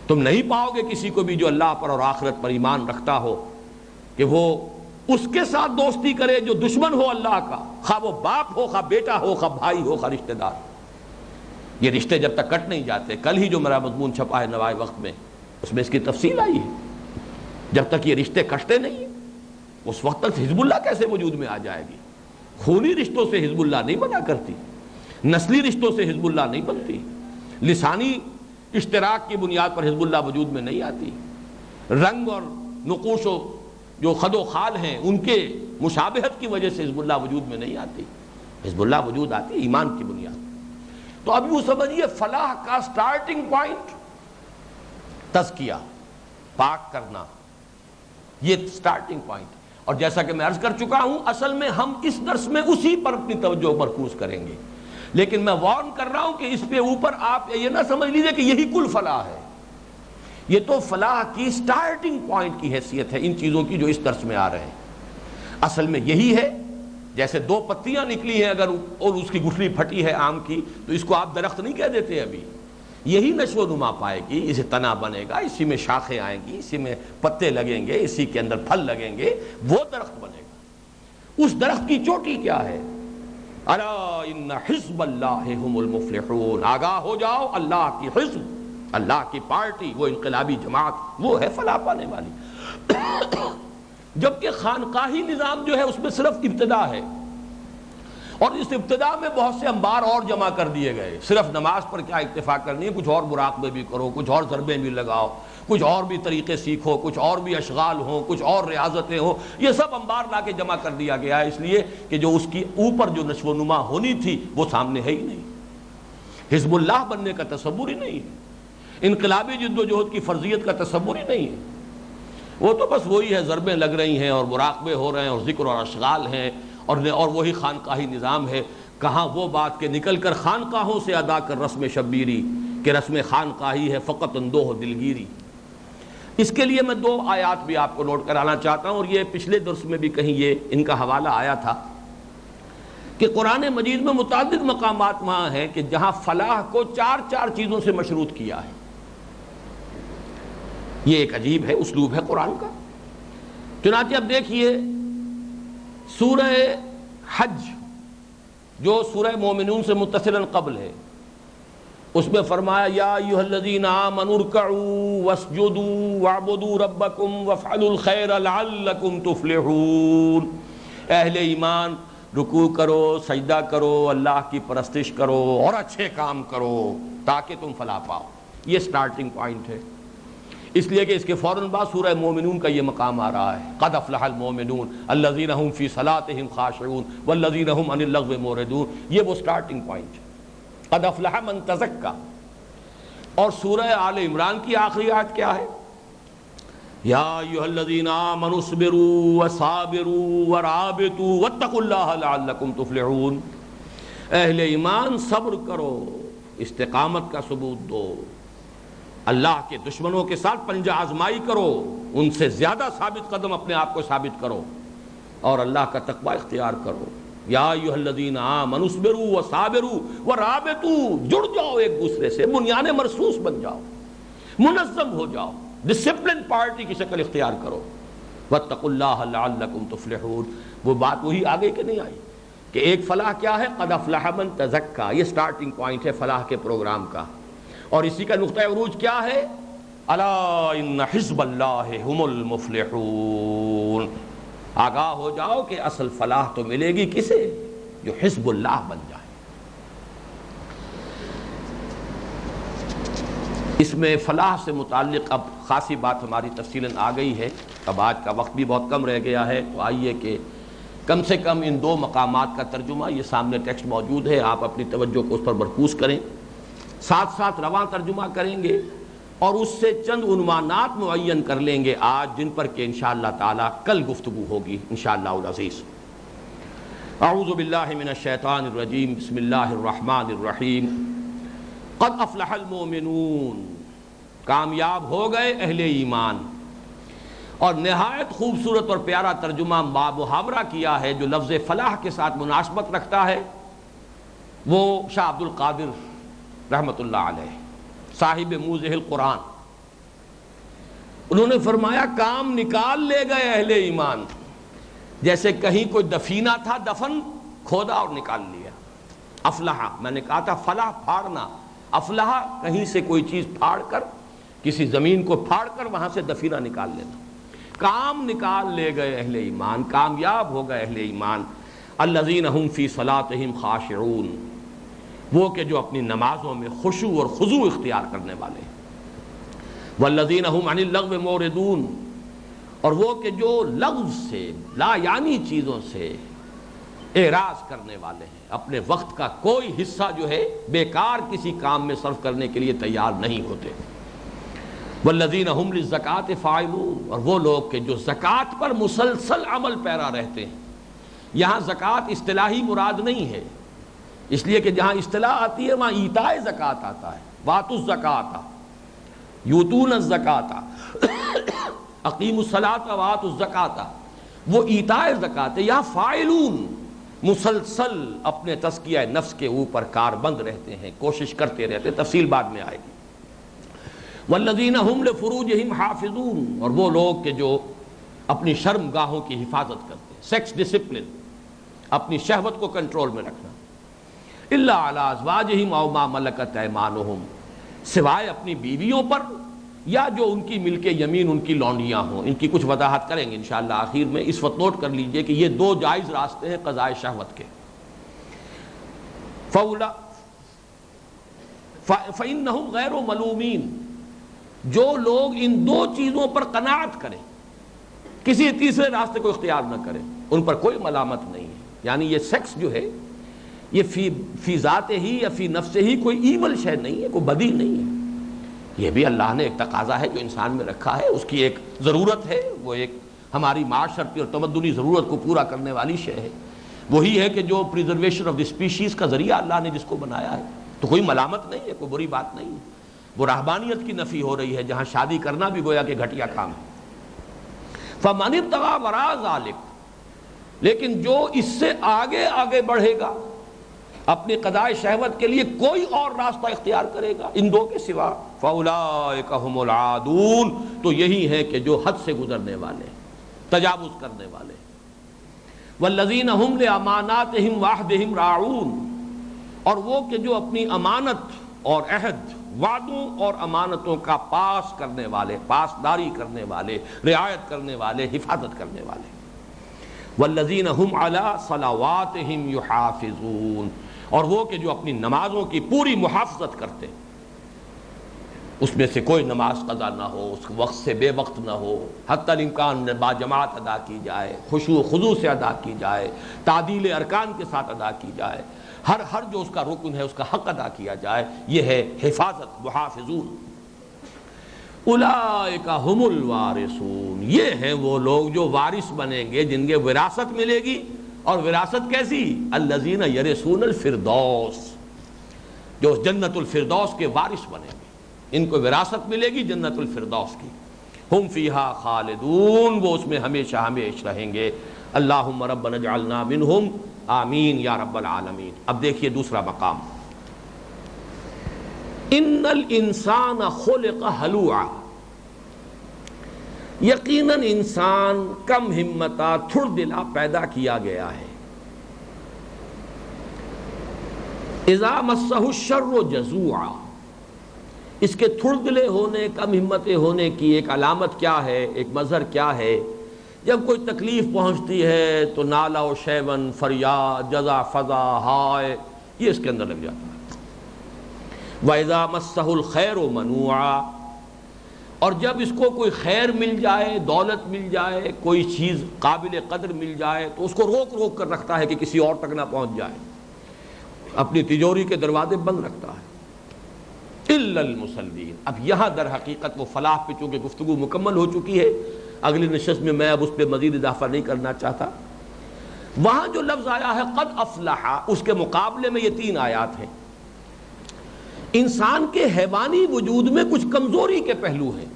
تم نہیں پاؤ گے کسی کو بھی جو اللہ پر اور آخرت پر ایمان رکھتا ہو کہ وہ اس کے ساتھ دوستی کرے جو دشمن ہو اللہ کا، خواہ وہ باپ ہو، خواہ بیٹا ہو، خواہ بھائی ہو، خواہ رشتہ دار. یہ رشتے جب تک کٹ نہیں جاتے، کل ہی جو میرا مضمون چھپا ہے نوائے وقت میں، اس میں اس کی تفصیل آئی ہے. جب تک یہ رشتے کٹتے نہیں ہیں اس وقت تک حزب اللہ کیسے وجود میں آ جائے گی؟ خونی رشتوں سے حزب اللہ نہیں بنا کرتی، نسلی رشتوں سے حزب اللہ نہیں بنتی، لسانی اشتراک کی بنیاد پر حزب اللہ وجود میں نہیں آتی، رنگ اور نقوش و جو خد و خال ہیں ان کے مشابہت کی وجہ سے حزب اللہ وجود میں نہیں آتی. حزب اللہ وجود آتی ایمان کی بنیاد. تو اب وہ سمجھیے فلاح کا سٹارٹنگ پوائنٹ تزکیہ، پاک کرنا، یہ سٹارٹنگ پوائنٹ. اور جیسا کہ میں عرض کر چکا ہوں، اصل میں ہم اس درس میں اسی پر اپنی توجہ مرکوز کریں گے. لیکن میں وارن کر رہا ہوں کہ اس پہ اوپر آپ یہ نہ سمجھ لیجئے کہ یہی کل فلاح ہے. یہ تو فلاح کی سٹارٹنگ پوائنٹ کی حیثیت ہے ان چیزوں کی جو اس درس میں آ رہے ہیں. اصل میں یہی ہے، جیسے دو پتیاں نکلی ہیں اگر اور اس کی گٹھلی پھٹی ہے آم کی، تو اس کو آپ درخت نہیں کہہ دیتے. ابھی یہی نشو و نما پائے گی، اسے تنا بنے گا، اسی میں شاخیں آئیں گی، اسی میں پتے لگیں گے، اسی کے اندر پھل لگیں گے، وہ درخت بنے گا. اس درخت کی چوٹی کیا ہے؟ الا ان حزب اللہ هم المفلحون. آگاہ ہو جاؤ، اللہ کی حزب، اللہ کی پارٹی، وہ انقلابی جماعت، وہ ہے فلاح پانے والی. جبکہ خانقاہی نظام جو ہے اس میں صرف ابتدا ہے، اور اس ابتدا میں بہت سے انبار اور جمع کر دیے گئے. صرف نماز پر کیا اکتفا کرنی ہے، کچھ اور مراقبے بھی کرو، کچھ اور ضربیں بھی لگاؤ، کچھ اور بھی طریقے سیکھو، کچھ اور بھی اشغال ہوں، کچھ اور ریاضتیں ہوں. یہ سب انبار لا کے جمع کر دیا گیا ہے، اس لیے کہ جو اس کی اوپر جو نشو و نما ہونی تھی وہ سامنے ہے ہی نہیں. حزب اللہ بننے کا تصور ہی نہیں ہے، انقلابی جد و جہد کی فرضیت کا تصور ہی نہیں ہے. وہ تو بس وہی ہے، ضربیں لگ رہی ہیں اور مراقبے ہو رہے ہیں اور ذکر اور اشغال ہیں، اور وہی خانقاہی نظام ہے. کہاں وہ بات کہ نکل کر خانقاہوں سے ادا کر رسم شبیری، کہ رسم خانقاہی ہے فقط اندوہ دلگیری. اس کے لیے میں دو آیات بھی آپ کو نوٹ کرانا چاہتا ہوں، اور یہ پچھلے درس میں بھی کہیں یہ ان کا حوالہ آیا تھا کہ قرآن مجید میں متعدد مقامات وہاں ہیں کہ جہاں فلاح کو چار چار چیزوں سے مشروط کیا ہے. یہ ایک عجیب ہے اسلوب ہے قرآن کا. چنانچہ اب دیکھیے سورہ حج جو سورہ مومنون سے متصلاً قبل ہے، اس میں فرمایا یا ایھا الذین آمنوا ارکعوا واسجدوا واعبدوا ربکم وافعلوا الخیر لعلکم تفلحون. اہل ایمان رکوع کرو، سجدہ کرو، اللہ کی پرستش کرو اور اچھے کام کرو تاکہ تم فلاح پاؤ. یہ سٹارٹنگ پوائنٹ ہے، اس لیے کہ اس کے فوراً بعد سورہ مومنون کا یہ مقام آ رہا ہے. قد افلح المومنون الذین هم فی صلاتهم خاشعون والذین هم عن اللغو معرضون. یہ وہ سٹارٹنگ پوائنٹ ہے. قد افلح من تزکا. اور سورہ آل عمران کی آخری آیت کیا ہے؟ یا ایھا الذین آمنوا اصبروا وصابروا ورابطوا واتقوا اللہ لعلکم تفلحون. اہل ایمان صبر کرو، استقامت کا ثبوت دو، اللہ کے دشمنوں کے ساتھ پنجہ آزمائی کرو، ان سے زیادہ ثابت قدم اپنے آپ کو ثابت کرو اور اللہ کا تقوی اختیار کرو. یا ایھا الذین آمنوا اصبروا وصابروا ورابطوا. جڑ جاؤ ایک دوسرے سے، بنیان مرصوص بن جاؤ، منظم ہو جاؤ، ڈسپلن پارٹی کی شکل اختیار کرو. واتقوا اللہ لعلکم تفلحون. وہ بات وہی آگے کہ نہیں آئی کہ ایک فلاح کیا ہے؟ قد افلح من تزکا. یہ سٹارٹنگ پوائنٹ ہے فلاح کے پروگرام کا. اور اسی کا نقطہ عروج کیا ہے؟ الا ان حزب اللہ هم المفلحون. آگاہ ہو جاؤ کہ اصل فلاح تو ملے گی کسے؟ جو حزب اللہ بن جائے. اس میں فلاح سے متعلق اب خاصی بات ہماری تفصیلاً آ گئی ہے. اب آج کا وقت بھی بہت کم رہ گیا ہے، تو آئیے کہ کم سے کم ان دو مقامات کا ترجمہ، یہ سامنے ٹیکسٹ موجود ہے، آپ اپنی توجہ کو اس پر مرکوز کریں، ساتھ ساتھ رواں ترجمہ کریں گے اور اس سے چند عنوانات معین کر لیں گے آج، جن پر کہ انشاءاللہ تعالی کل گفتگو ہوگی انشاءاللہ العزیز. اعوذ باللہ من الشیطان الرجیم. بسم اللہ الرحمن الرحیم. قد افلح المومنون. کامیاب ہو گئے اہل ایمان. اور نہایت خوبصورت اور پیارا ترجمہ محاورہ کیا ہے جو لفظ فلاح کے ساتھ مناسبت رکھتا ہے، وہ شاہ عبد القادر رحمۃ اللہ علیہ صاحب موضح القرآن. انہوں نے فرمایا کام نکال لے گئے اہل ایمان. جیسے کہیں کوئی دفینہ تھا، دفن کھودا اور نکال لیا. افلح، میں نے کہا تھا فلاح پھاڑنا، افلح کہیں سے کوئی چیز پھاڑ کر، کسی زمین کو پھاڑ کر وہاں سے دفینہ نکال لینا. کام نکال لے گئے اہل ایمان، کامیاب ہو گئے اہل ایمان. الذین هم فی صلاتہم خاشعون. وہ کہ جو اپنی نمازوں میں خشوع اور خضوع اختیار کرنے والے ہیں. والذین هم عن اللغو معرضون. اور وہ کہ جو لغو سے، لا یعنی چیزوں سے اعراض کرنے والے ہیں، اپنے وقت کا کوئی حصہ جو ہے بیکار کسی کام میں صرف کرنے کے لیے تیار نہیں ہوتے. والذین هم للزکاۃ فاعلون. اور وہ لوگ کہ جو زکوٰۃ پر مسلسل عمل پیرا رہتے ہیں. یہاں زکوٰۃ اصطلاحی مراد نہیں ہے، اس لیے کہ جہاں اصطلاح آتی ہے وہاں ایتاء زکوٰۃ آتا ہے. واتوا الزکاۃ یؤتون الزکاۃ اقیموا الصلاۃ وآتوا الزکاۃ. وہ ایتاء زکوٰۃ ہے. یہاں فاعلون مسلسل اپنے تزکیہ نفس کے اوپر کاربند رہتے ہیں، کوشش کرتے رہتے ہیں. تفصیل بعد میں آئے گی. والذین هم لفروجہم حافظون. اور وہ لوگ کہ جو اپنی شرم گاہوں کی حفاظت کرتے ہیں، سیکس ڈسپلن، اپنی شہوت کو کنٹرول میں رکھنا. الا علی ازواجہم او ما ملکت ایمانہم. سوائے اپنی بیویوں پر یا جو ان کی ملک یمین ان کی لونڈیاں ہوں. ان کی کچھ وضاحت کریں گے انشاءاللہ آخر میں. اس وقت نوٹ کر لیجئے کہ یہ دو جائز راستے ہیں قضاء شہوت کے. فإنہم غیر ملومین. جو لوگ ان دو چیزوں پر قناعت کریں، کسی تیسرے راستے کو اختیار نہ کریں، ان پر کوئی ملامت نہیں ہے. یعنی یہ سیکس جو ہے یہ فی ذات ہی یا فی نفس ہی کوئی ایول شے نہیں ہے، کوئی بدی نہیں ہے. یہ بھی اللہ نے ایک تقاضا ہے جو انسان میں رکھا ہے، اس کی ایک ضرورت ہے، وہ ایک ہماری معاشرتی اور تمدنی ضرورت کو پورا کرنے والی شے ہے. وہی ہے کہ جو پریزرویشن آف دی اسپیشیز کا ذریعہ اللہ نے جس کو بنایا ہے. تو کوئی ملامت نہیں ہے، کوئی بری بات نہیں ہے. وہ رہبانیت کی نفی ہو رہی ہے جہاں شادی کرنا بھی گویا کہ گھٹیا کام ہے. فَمَنِ ابْتَغَىٰ وَرَاءَ ذَلِكَ. لیکن جو اس سے آگے آگے بڑھے گا، اپنی قضاء شہوت کے لیے کوئی اور راستہ اختیار کرے گا ان دو کے سوا، فَأُولَٰئِکَ هُمُ الْعَادُونَ، تو یہی ہے کہ جو حد سے گزرنے والے، تجاوز کرنے والے۔ وَالَّذِينَ هُمْ لِأَمَانَاتِهِمْ وَعَهْدِهِمْ رَاعُونَ، اور وہ کہ جو اپنی امانت اور عہد، وعدوں اور امانتوں کا پاس کرنے والے، پاسداری کرنے والے، رعایت کرنے والے، حفاظت کرنے والے۔ وَالَّذِينَ هُمْ عَلَىٰ صَلَوَاتِهِمْ يُحَافِظُونَ، اور وہ کہ جو اپنی نمازوں کی پوری محافظت کرتے، اس میں سے کوئی نماز قضا نہ ہو، اس وقت سے بے وقت نہ ہو، حتی الامکان با جماعت ادا کی جائے، خشوع و خضوع سے ادا کی جائے، تعدیل ارکان کے ساتھ ادا کی جائے، ہر جو اس کا رکن ہے اس کا حق ادا کیا جائے، یہ ہے حفاظت، محافظون۔ اولئک هم الوارثون، یہ ہیں وہ لوگ جو وارث بنیں گے، جن کے وراثت ملے گی، اور وراثت کیسی؟ الذین یرثون الفردوس، جو جنت الفردوس کے وارث بنیں گے، ان کو وراثت ملے گی جنت الفردوس کی۔ ہم فیہا خالدون، وہ اس میں ہمیشہ ہمیشہ رہیں گے۔ اللہم ربنا اجعلنا منہم، آمین یا رب العالمین۔ اب دیکھیے دوسرا مقام، ان الانسان خلق ہلوعا، یقیناً انسان کم ہمتا، تھڑ دلا پیدا کیا گیا ہے۔ اذا مسہ الشر جزوعا، اس کے تھڑ دلے ہونے، کم ہمتے ہونے کی ایک علامت کیا ہے، ایک مظہر کیا ہے؟ جب کوئی تکلیف پہنچتی ہے تو نالا و شیون، فریاد، جزا فضا، ہائے، یہ اس کے اندر لگ جاتا ہے۔ وَإِذَا مَسَّهُ الْخَيْرُ مَنُوعًا، اور جب اس کو کوئی خیر مل جائے، دولت مل جائے، کوئی چیز قابل قدر مل جائے تو اس کو روک روک کر رکھتا ہے کہ کسی اور تک نہ پہنچ جائے، اپنی تجوری کے دروازے بند رکھتا ہے۔ إِلَّا الْمُصَلِّينَ، اب یہاں در حقیقت وہ فلاح پہ چونکہ گفتگو مکمل ہو چکی ہے، اگلی نشست میں میں اب اس پہ مزید اضافہ نہیں کرنا چاہتا۔ وہاں جو لفظ آیا ہے قد افلح، اس کے مقابلے میں یہ 3 آیات ہیں۔ انسان کے حیوانی وجود میں کچھ کمزوری کے پہلو ہیں۔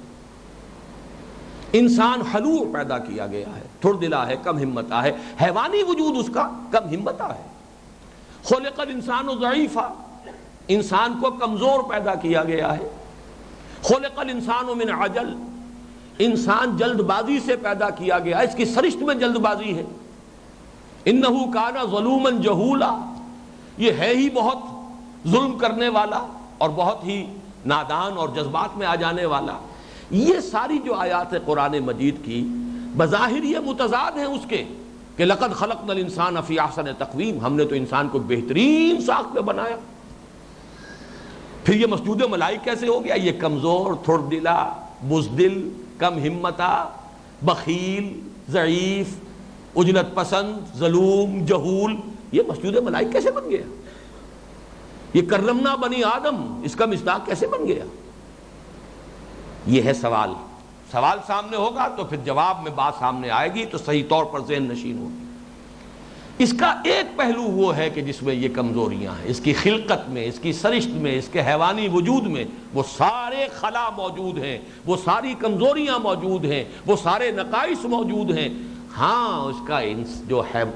انسان حلوع پیدا کیا گیا ہے، تھڑ دلا ہے، کم ہمتا ہے، حیوانی وجود اس کا کم ہمتا ہے۔ خلق الانسان ضعیفا، انسان کو کمزور پیدا کیا گیا ہے۔ خلق الانسان من عجل، انسان جلد بازی سے پیدا کیا گیا، اس کی سرشت میں جلد بازی ہے۔ انہ کان ظلوما جہولا، یہ ہے ہی بہت ظلم کرنے والا اور بہت ہی نادان اور جذبات میں آ جانے والا۔ یہ ساری جو آیات قرآن مجید کی بظاہر یہ متضاد ہیں اس کے کہ لقد خلقنا الانسان فی احسن تقویم، ہم نے تو انسان کو بہترین ساخت میں بنایا۔ پھر یہ مسجود ملائک کیسے ہو گیا؟ یہ کمزور، تھڑ دلا، بزدل، کم ہمتا، بخیل، ضعیف، عجلت پسند، ظلوم، جہول، یہ مسجود ملائک کیسے بن گیا؟ یہ کرمنا بنی آدم، اس کا مصداق کیسے بن گیا؟ یہ ہے سوال۔ سوال سامنے ہوگا تو پھر جواب میں بات سامنے آئے گی تو صحیح طور پر ذہن نشین ہوگی۔ اس کا ایک پہلو وہ ہے کہ جس میں یہ کمزوریاں ہیں، اس کی خلقت میں، اس کی سرشت میں، اس کے حیوانی وجود میں وہ سارے خلا موجود ہیں، وہ ساری کمزوریاں موجود ہیں، وہ سارے نقائص موجود ہیں۔ ہاں، اس کا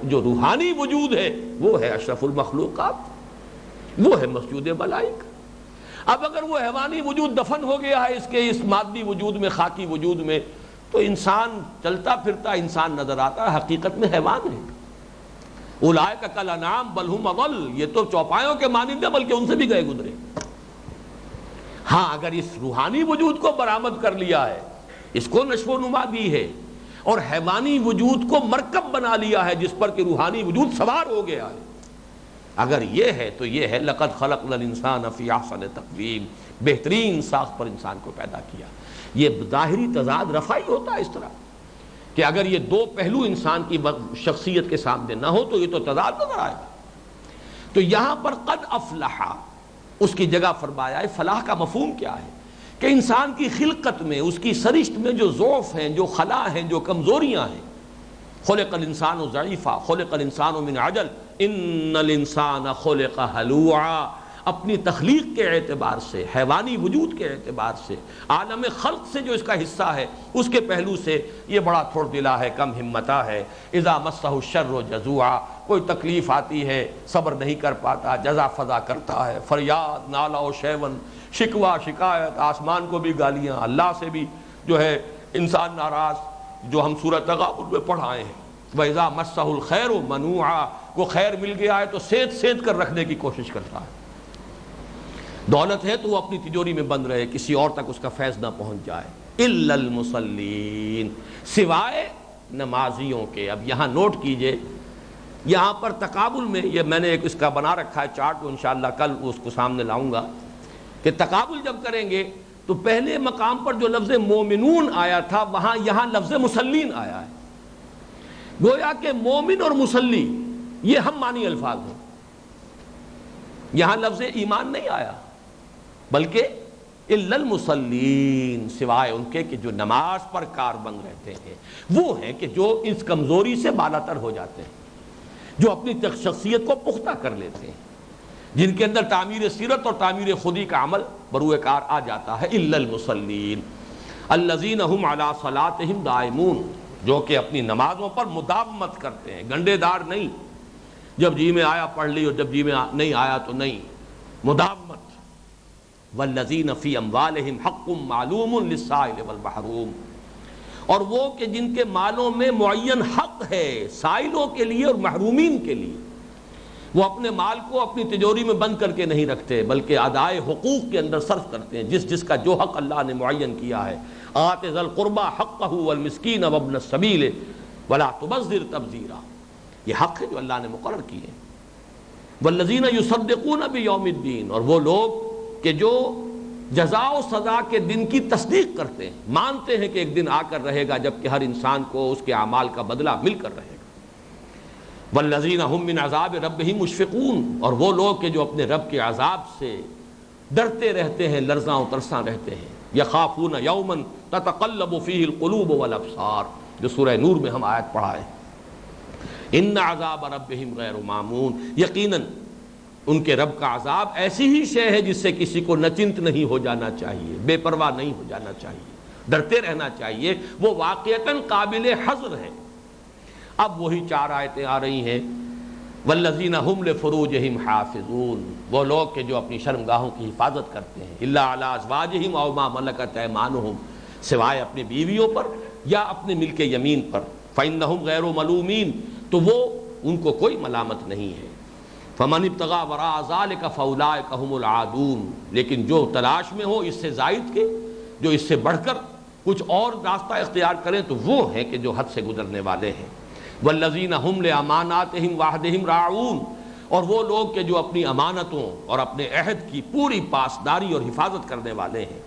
جو روحانی وجود ہے وہ ہے اشرف المخلوقات، وہ ہے مسجود ملائک۔ اب اگر وہ حیوانی وجود دفن ہو گیا ہے اس کے اس مادی وجود میں، خاکی وجود میں، تو انسان چلتا پھرتا انسان نظر آتا ہے، حقیقت میں حیوان ہے۔ اولئک کالانعام بل ھم اضل، یہ تو چوپایوں کے مانند ہے بلکہ ان سے بھی گئے گزرے۔ ہاں، اگر اس روحانی وجود کو برآمد کر لیا ہے، اس کو نشو و نما دی ہے، اور حیوانی وجود کو مرکب بنا لیا ہے جس پر کہ روحانی وجود سوار ہو گیا ہے، اگر یہ ہے تو یہ ہے لقد خلقنا الانسان فی احسن تقویم، بہترین ساخت پر انسان کو پیدا کیا۔ یہ ظاہری تضاد رفعی ہوتا ہے اس طرح کہ اگر یہ دو پہلو انسان کی شخصیت کے سامنے نہ ہو تو یہ تو تضاد نظر آئے گا۔ تو یہاں پر قد افلح اس کی جگہ فرمایا ہے۔ فلاح کا مفہوم کیا ہے؟ کہ انسان کی خلقت میں، اس کی سرشت میں جو ضعف ہیں، جو خلا ہیں، جو کمزوریاں ہیں۔ خلق الانسان ضعیفا، خلق الانسان من عجل، ان الانسان خلق ہلوعا، اپنی تخلیق کے اعتبار سے، حیوانی وجود کے اعتبار سے، عالم خلق سے جو اس کا حصہ ہے اس کے پہلو سے یہ بڑا تھوڑ دلا ہے، کم ہمتا ہے۔ اذا مسہ الشر جزوعا، کوئی تکلیف آتی ہے صبر نہیں کر پاتا، جزا فضا کرتا ہے، فریاد نالہ و شیون، شکوہ شکایت، آسمان کو بھی گالیاں، اللہ سے بھی جو ہے انسان ناراض، جو ہم سورہ تغابن میں پڑھائے ہیں۔ وَإِذَا مَسَّهُ الْخَيْرُ مَنُوعًا، وہ خیر مل گیا ہے تو سینت کر رکھنے کی کوشش کرتا ہے۔ دولت ہے تو وہ اپنی تجوری میں بند رہے، کسی اور تک اس کا فیض نہ پہنچ جائے۔ إِلَّا الْمُصَلِّينَ، سوائے نمازیوں کے۔ اب یہاں نوٹ کیجئے، یہاں پر تقابل میں، یہ میں نے ایک اس کا بنا رکھا ہے چارٹ، وہ انشاءاللہ کل اس کو سامنے لاؤں گا، کہ تقابل جب کریں گے تو پہلے مقام پر جو لفظ مومنون آیا تھا وہاں یہاں لفظ مسلین آیا ہے۔ گویا کہ مومن اور مسلی یہ ہم معنی الفاظ ہیں، یہاں لفظ ایمان نہیں آیا، بلکہ الا المصلین، سوائے ان کے کہ جو نماز پر کاربند رہتے ہیں، وہ ہیں کہ جو اس کمزوری سے بالاتر ہو جاتے ہیں، جو اپنی شخصیت کو پختہ کر لیتے ہیں، جن کے اندر تعمیر سیرت اور تعمیر خودی کا عمل بروئے کار آ جاتا ہے۔ الا المصلین الذین هم علی صلاتهم دائمون، جو کہ اپنی نمازوں پر مداومت کرتے ہیں، گنڈے دار نہیں، جب جی میں آیا پڑھ لی اور جب جی میں نہیں آیا تو نہیں، مداومت۔ والذین فی اموالہم حق معلوم للسائل والمحروم، اور وہ کہ جن کے مالوں میں معین حق ہے سائلوں کے لیے اور محرومین کے لیے، وہ اپنے مال کو اپنی تجوری میں بند کر کے نہیں رکھتے بلکہ ادائے حقوق کے اندر صرف کرتے ہیں، جس کا جو حق اللہ نے معین کیا ہے۔ آت ذی القربى حقہ والمسکین وابن السبیل ولا تبذر تبذیرا، یہ حق ہے جو اللہ نے مقرر کیے۔ والذین یصدقون بیوم الدین، اور وہ لوگ کہ جو جزا و سزا کے دن کی تصدیق کرتے ہیں، مانتے ہیں کہ ایک دن آ کر رہے گا جب کہ ہر انسان کو اس کے اعمال کا بدلہ مل کر رہے گا۔ والذین هم من عذاب ربہم مشفقون، اور وہ لوگ کہ جو اپنے رب کے عذاب سے ڈرتے رہتے ہیں، لرزاں و ترساں رہتے ہیں۔ یخافون یوما تتقلب فیہ القلوب والابصار، جو سورہ نور میں ہم آیت پڑھا ہے۔ ان عذاب ربہم غیر مامون، یقیناً ان کے رب کا عذاب ایسی ہی شے ہے جس سے کسی کو نچنت نہیں ہو جانا چاہیے، بے پرواہ نہیں ہو جانا چاہیے، ڈرتے رہنا چاہیے، وہ واقعتاً قابل حذر ہے۔ اب وہی 4 آیتیں آ رہی ہیں۔ والذین هم لفروجہم حافظون، وہ لوگ کہ جو اپنی شرمگاہوں کی حفاظت کرتے ہیں، الا علی ازواجہم او ما ملکت ایمانہم، سوائے اپنی بیویوں پر یا اپنے ملک یمین پر، فإنہم غیر ملومین، تو وہ ان کو کوئی ملامت نہیں ہے۔ فمن ابتغى وراء ذلك فاولئک هم العادون، لیکن جو تلاش میں ہو اس سے زائد کے، جو اس سے بڑھ کر کچھ اور راستہ اختیار کریں تو وہ ہیں کہ جو حد سے گزرنے والے ہیں۔ والذین هم لاماناتہم وعہدہم راعون، اور وہ لوگ کہ جو اپنی امانتوں اور اپنے عہد کی پوری پاسداری اور حفاظت کرنے والے ہیں۔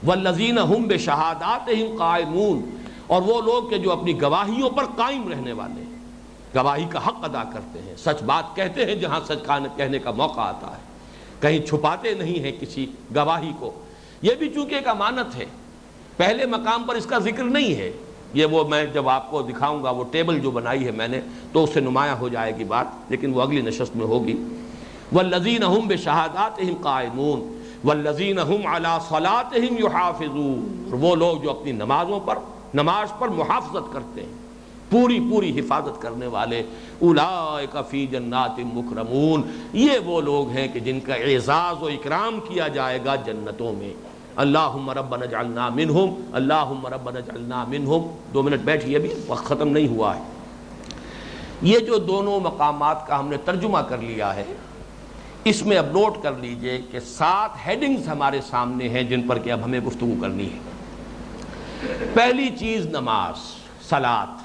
والذین هم بشہاداتہم قائمون، اور وہ لوگ کہ جو اپنی گواہیوں پر قائم رہنے والے ہیں، گواہی کا حق ادا کرتے ہیں، سچ بات کہتے ہیں جہاں سچ کہنے کا موقع آتا ہے، کہیں چھپاتے نہیں ہیں کسی گواہی کو۔ یہ بھی چونکہ ایک امانت ہے، پہلے مقام پر اس کا ذکر نہیں ہے، یہ وہ میں جب آپ کو دکھاؤں گا وہ ٹیبل جو بنائی ہے میں نے تو اس سے نمایاں ہو جائے گی بات، لیکن وہ اگلی نشست میں ہوگی۔ والذین هم بشہاداتہم قائمون والذین هم علی صلاتہم یحافظون، وہ لوگ جو اپنی نماز پر محافظت کرتے ہیں، پوری حفاظت کرنے والے۔ اولئک فی جنات مکرمون، یہ وہ لوگ ہیں کہ جن کا اعزاز و اکرام کیا جائے گا جنتوں میں۔ اللہم ربنا اجعلنا منہم، اللہم ربنا اجعلنا منہم۔ 2 منٹ بیٹھیے، ابھی وقت ختم نہیں ہوا ہے۔ یہ جو دونوں مقامات کا ہم نے ترجمہ کر لیا ہے، اس میں اب نوٹ کر لیجئے کہ 7 ہیڈنگز ہمارے سامنے ہیں جن پر کہ اب ہمیں گفتگو کرنی ہے۔ پہلی چیز نماز، صلاۃ،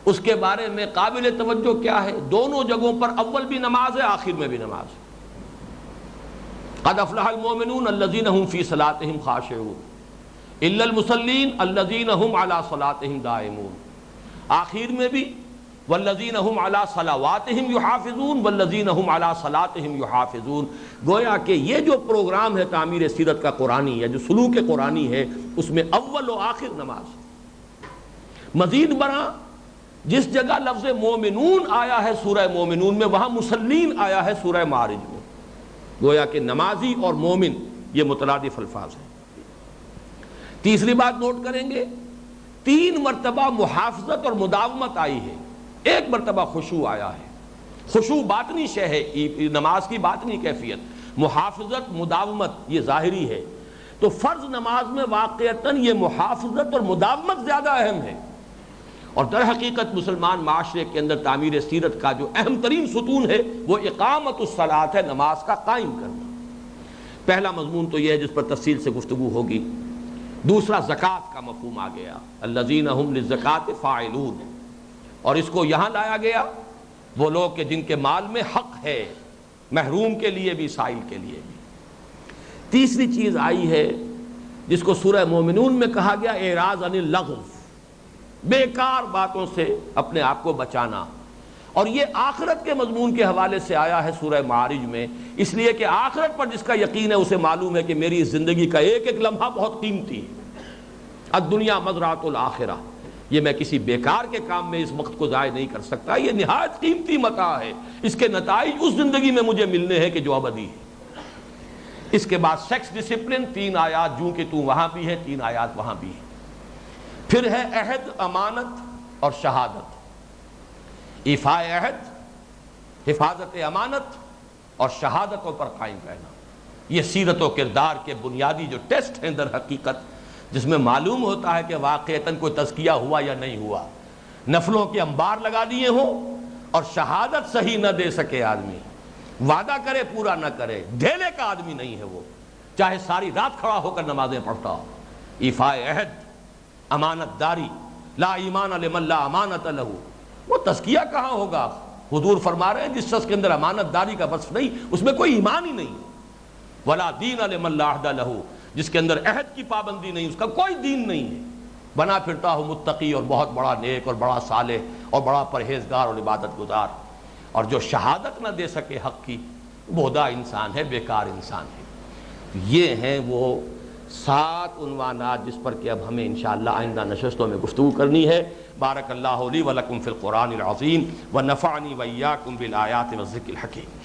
اس کے بارے میں قابل توجہ کیا ہے؟ دونوں جگہوں پر اول بھی نماز ہے، آخر میں بھی نماز ہے۔ قد افلح المؤمنون الذین هم فی صلاتہم خاشعون الا المصلین الذین هم علی صلاتہم دائمون، آخر میں بھی والذین هم علی صلواتہم یحافظون والذین هم علی صلاتہم یحافظون۔ گویا کہ یہ جو پروگرام ہے تعمیر سیرت کا قرآنی یا جو سلوک قرآنی ہے، اس میں اول و آخر نماز۔ مزید برآں جس جگہ لفظ مومنون آیا ہے سورہ مومنون میں، وہاں مسلین آیا ہے سورہ معارج میں۔ گویا کہ نمازی اور مومن یہ مترادف الفاظ ہیں۔ تیسری بات نوٹ کریں گے، 3 مرتبہ محافظت اور مداومت آئی ہے، 1 مرتبہ خشوع آیا ہے۔ خشوع باطنی شے ہے، نماز کی باطنی کیفیت، محافظت مداومت یہ ظاہری ہے۔ تو فرض نماز میں واقعتاً یہ محافظت اور مداومت زیادہ اہم ہے، اور در حقیقت مسلمان معاشرے کے اندر تعمیر سیرت کا جو اہم ترین ستون ہے وہ اقامت الصلاۃ ہے، نماز کا قائم کرنا۔ پہلا مضمون تو یہ ہے جس پر تفصیل سے گفتگو ہوگی۔ دوسرا زکوٰۃ کا مفہوم آ گیا، الذین ھم للزکوٰۃ فاعلون، اور اس کو یہاں لایا گیا وہ لوگ کہ جن کے مال میں حق ہے، محروم کے لیے بھی سائل کے لیے بھی۔ تیسری چیز آئی ہے جس کو سورہ مومنون میں کہا گیا اعراض عن اللغو، بیکار باتوں سے اپنے آپ کو بچانا، اور یہ آخرت کے مضمون کے حوالے سے آیا ہے سورہ معارج میں، اس لیے کہ آخرت پر جس کا یقین ہے اسے معلوم ہے کہ میری زندگی کا ایک ایک لمحہ بہت قیمتی ہے۔ الدنیا مزرعۃ الآخرہ، یہ میں کسی بیکار کے کام میں اس وقت کو ضائع نہیں کر سکتا، یہ نہایت قیمتی متاع ہے، اس کے نتائج اس زندگی میں مجھے ملنے ہیں کہ جو ابدی ہے۔ اس کے بعد سیکس ڈسپلن، 3 آیات جو کہ تو وہاں بھی ہے، 3 آیات وہاں بھی ہے۔ پھر ہے عہد، امانت اور شہادت، ایفاء عہد، حفاظت امانت اور شہادتوں پر قائم رہنا۔ یہ سیرت و کردار کے بنیادی جو ٹیسٹ ہیں در حقیقت، جس میں معلوم ہوتا ہے کہ واقعتاً کوئی تزکیہ ہوا یا نہیں ہوا۔ نفلوں کے انبار لگا دیے ہوں اور شہادت صحیح نہ دے سکے آدمی، وعدہ کرے پورا نہ کرے، ڈھیلے کا آدمی نہیں ہے وہ، چاہے ساری رات کھڑا ہو کر نمازیں پڑھتا ہو۔ ایفاء عہد، امانت داری، لا ایمان لمن لا امانت لہ، وہ تزکیہ کہاں ہوگا؟ حضور فرما رہے ہیں جس شخص کے اندر امانت داری کا وصف نہیں اس میں کوئی ایمان ہی نہیں۔ ولا دین لمن لا عہد لہ، جس کے اندر عہد کی پابندی نہیں اس کا کوئی دین نہیں ہے، بنا پھرتا ہو متقی اور بہت بڑا نیک اور بڑا صالح اور بڑا پرہیزگار اور عبادت گزار، اور جو شہادت نہ دے سکے حق کی، بودا انسان ہے، بیکار انسان ہے۔ یہ ہیں وہ 7 عنوانات جس پر کہ اب ہمیں انشاءاللہ آئندہ نشستوں میں گفتگو کرنی ہے۔ بارک اللہ لی و لکم فی القرآن العظیم و نفعنی و ایاکم بالآیات والذکر الحکیم۔